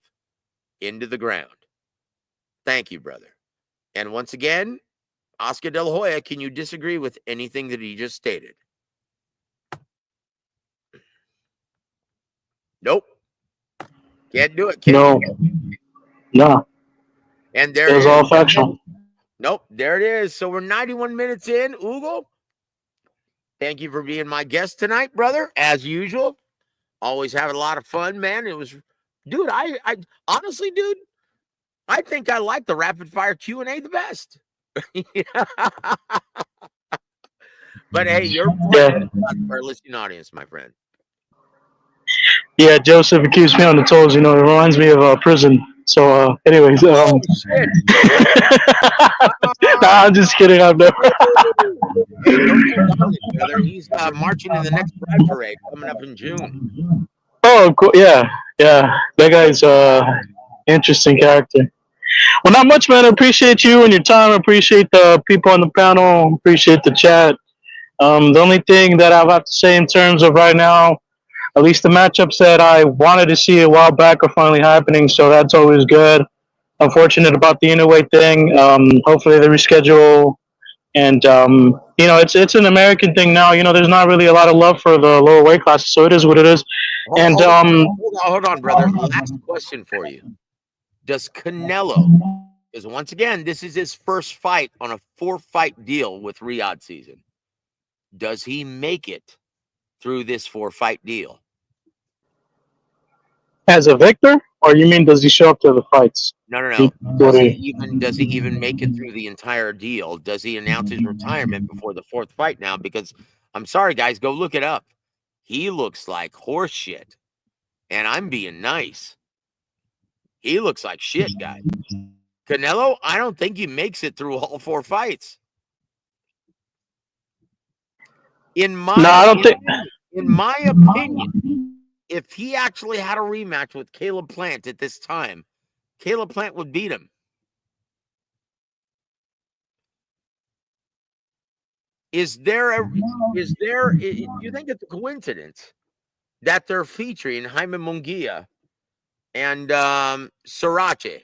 into the ground. Thank you, brother. And once again, Oscar De La Hoya, can you disagree with anything that he just stated? Nope. Can't do it. No. No. And there it was all factual. Nope. There it is. So we're 91 minutes in. Ugo, thank you for being my guest tonight, brother. As usual. Always having a lot of fun, man. It was, dude, I honestly, dude, I think I like the rapid fire Q&A the best. But hey, you're our listening audience, my friend. Yeah, Joseph, it keeps me on the toes. You know, it reminds me of prison. So, anyways, oh, shit. Nah, I'm just kidding. I'm never. Hey, brother. He's marching in the next Pride Parade coming up in June. Oh, cool. Yeah. That guy's interesting character. Well, not much, man. I appreciate you and your time. I appreciate the people on the panel. Appreciate the chat. The only thing that I have to say in terms of right now, at least the matchups that I wanted to see a while back are finally happening, so that's always good. Unfortunate about the Inoue thing. Hopefully they reschedule. And, you know, it's an American thing now. You know, there's not really a lot of love for the lower weight classes, so it is what it is. Hold on, brother. Last question for you. Does Canelo, because once again, this is his first fight on a 4-fight deal with Riyadh season. Does he make it through this 4-fight deal? As a victor? Or you mean does he show up to the fights? No. Does he even make it through the entire deal? Does he announce his retirement before the 4th fight now? Because I'm sorry, guys, go look it up. He looks like horse shit. And I'm being nice. He looks like shit, guys. Canelo, I don't think he makes it through all 4 fights. In my opinion, if he actually had a rematch with Caleb Plant at this time, Caleb Plant would beat him. Do you think it's a coincidence that they're featuring Jaime Munguia and Sirache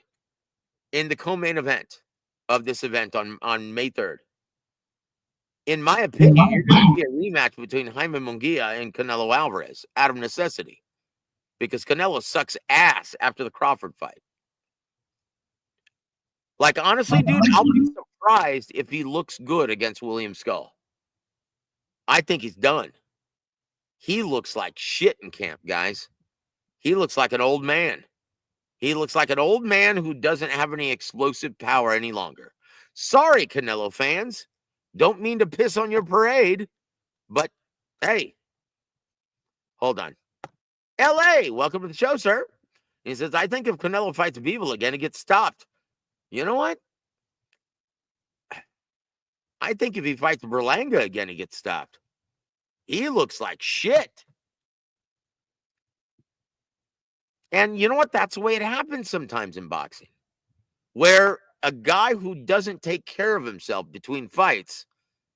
in the co-main event of this event on May 3rd? In my opinion, you're going to see a rematch between Jaime Munguia and Canelo Alvarez out of necessity, because Canelo sucks ass after the Crawford fight. Like, honestly, dude, I'll be surprised if he looks good against William Skull. I think he's done. He looks like shit in camp, guys. He looks like an old man. He looks like an old man who doesn't have any explosive power any longer. Sorry, Canelo fans. Don't mean to piss on your parade, but hey, hold on. LA, welcome to the show, sir. He says, I think if Canelo fights Bivol again, it gets stopped. You know what? I think if he fights Berlanga again, he gets stopped. He looks like shit. And you know what? That's the way it happens sometimes in boxing, where a guy who doesn't take care of himself between fights,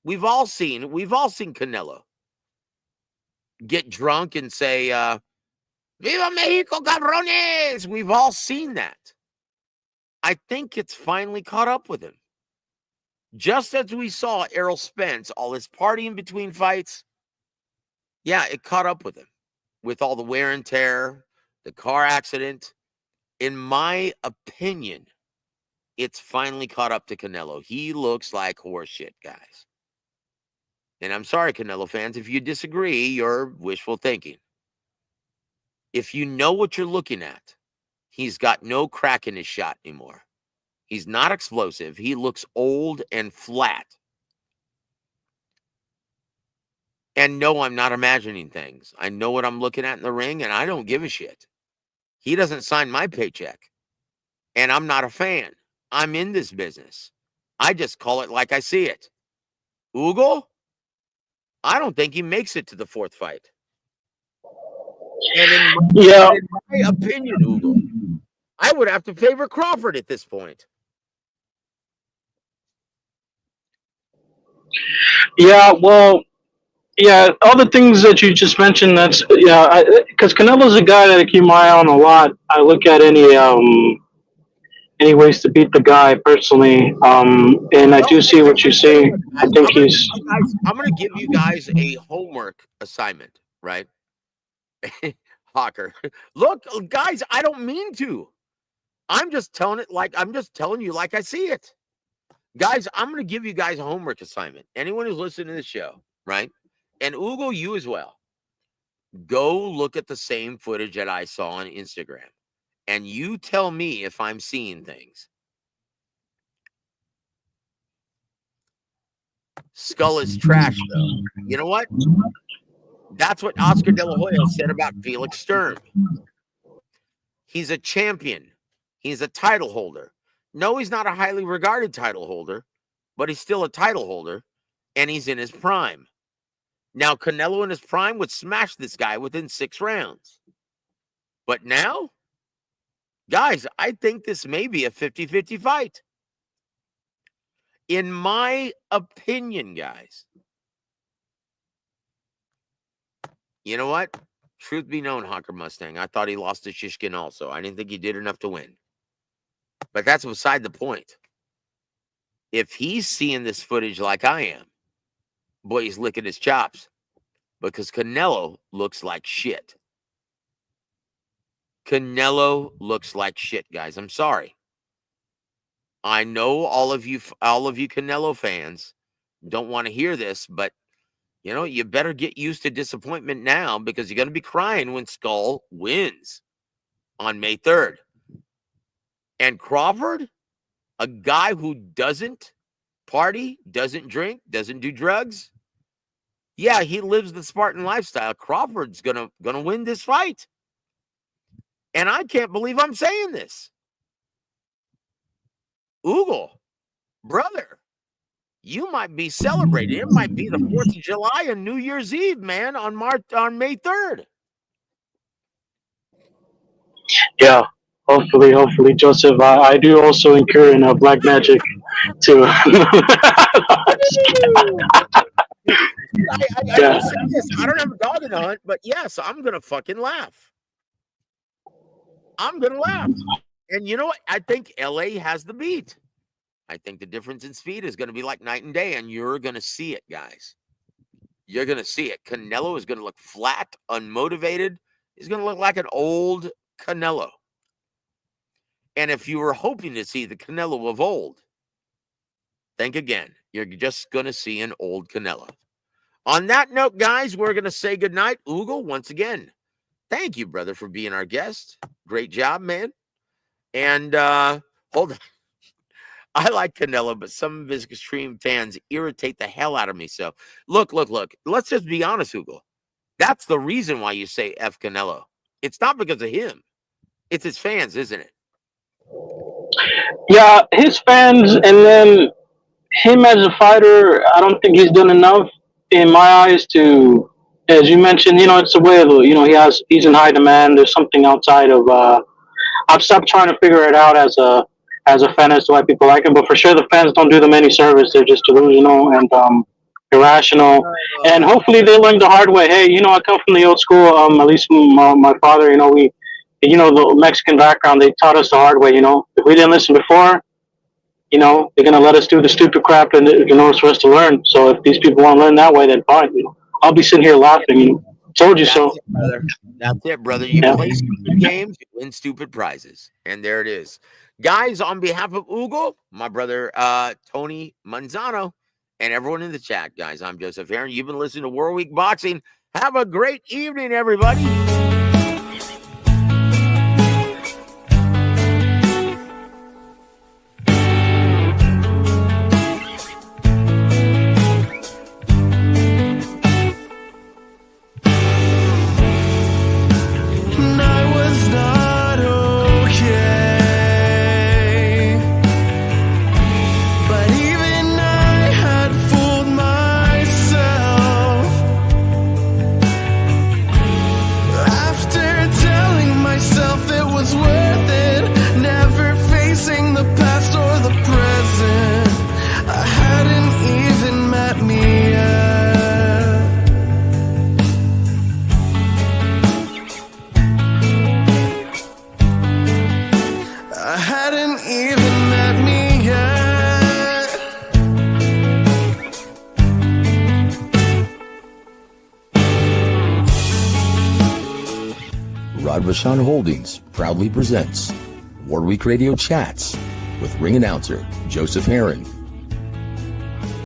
we've all seen Canelo get drunk and say, Viva Mexico, cabrones! We've all seen that. I think it's finally caught up with him. Just as we saw Errol Spence, all his partying between fights, yeah, it caught up with him with all the wear and tear, the car accident. In my opinion, it's finally caught up to Canelo. He looks like horseshit, guys. And I'm sorry, Canelo fans, if you disagree, you're wishful thinking. If you know what you're looking at, he's got no crack in his shot anymore. He's not explosive. He looks old and flat. And no, I'm not imagining things. I know what I'm looking at in the ring, and I don't give a shit. He doesn't sign my paycheck. And I'm not a fan. I'm in this business. I just call it like I see it. Ugo, I don't think he makes it to the fourth fight. And in my opinion, Ugo, I would have to favor Crawford at this point. Yeah, well, yeah, all the things that you just mentioned, that's, yeah, because Canelo's a guy that I keep my eye on a lot. I look at any ways to beat the guy personally, and I do see what you see. I think I'm going to give you guys a homework assignment, right? Hawker. Look, guys, I don't mean to. I'm just telling you like I see it. Guys, I'm going to give you guys a homework assignment. Anyone who's listening to the show, right? And Ugo, you as well. Go look at the same footage that I saw on Instagram. And you tell me if I'm seeing things. Skull is trash, though. You know what? That's what Oscar De La Hoya said about Felix Sturm. He's a champion. He's a title holder. No, he's not a highly regarded title holder, but he's still a title holder, and he's in his prime. Now, Canelo in his prime would smash this guy within 6 rounds. But now, guys, I think this may be a 50-50 fight. In my opinion, guys. You know what? Truth be known, Hawker Mustang, I thought he lost to Shishkin also. I didn't think he did enough to win. But that's beside the point. If he's seeing this footage like I am, boy, he's licking his chops. Because Canelo looks like shit. Canelo looks like shit, guys. I'm sorry. I know all of you Canelo fans don't want to hear this, but you know, you better get used to disappointment now because you're going to be crying when Skull wins on May 3rd. And Crawford, a guy who doesn't party, doesn't drink, doesn't do drugs. Yeah, he lives the Spartan lifestyle. Crawford's gonna win this fight. And I can't believe I'm saying this. Ugo, brother, you might be celebrating. It might be the 4th of July and New Year's Eve, man, on May 3rd. Yeah, hopefully, Joseph. I do also incur in black magic too. I will say this. I don't have a dog in the hunt, but yes, I'm going to fucking laugh. I'm going to laugh. And you know what? I think LA has the beat. I think the difference in speed is going to be like night and day, and you're going to see it, guys. You're going to see it. Canelo is going to look flat, unmotivated. He's going to look like an old Canelo. And if you were hoping to see the Canelo of old, think again. You're just going to see an old Canelo. On that note, guys, we're going to say goodnight. Ugo, once again, thank you, brother, for being our guest. Great job, man. And hold on. I like Canelo, but some of his extreme fans irritate the hell out of me. So look. Let's just be honest, Ugo. That's the reason why you say F Canelo. It's not because of him. It's his fans, isn't it? Yeah, his fans, and then him as a fighter, I don't think he's done enough in my eyes to, as you mentioned, it's a way of, he's in high demand. There's something outside of, I've stopped trying to figure it out as a fan as to why people like him, but for sure the fans don't do them any service. They're just delusional and irrational, and hopefully they learn the hard way. Hey, I come from the old school, at least my father, the Mexican background, they taught us the hard way. If we didn't listen before, they're gonna let us do the stupid crap in order for us to learn. So if these people want to learn that way, then fine. I'll be sitting here laughing. Told you That's so. it, brother. That's it, brother. You play stupid games, you win stupid prizes. And there it is. Guys, on behalf of Ugo, my brother Tony Manzano, and everyone in the chat, guys, I'm Joseph Heron. You've been listening to World Week Boxing. Have a great evening, everybody. Radvashan Holdings proudly presents War Week Radio Chats with ring announcer Joseph Heron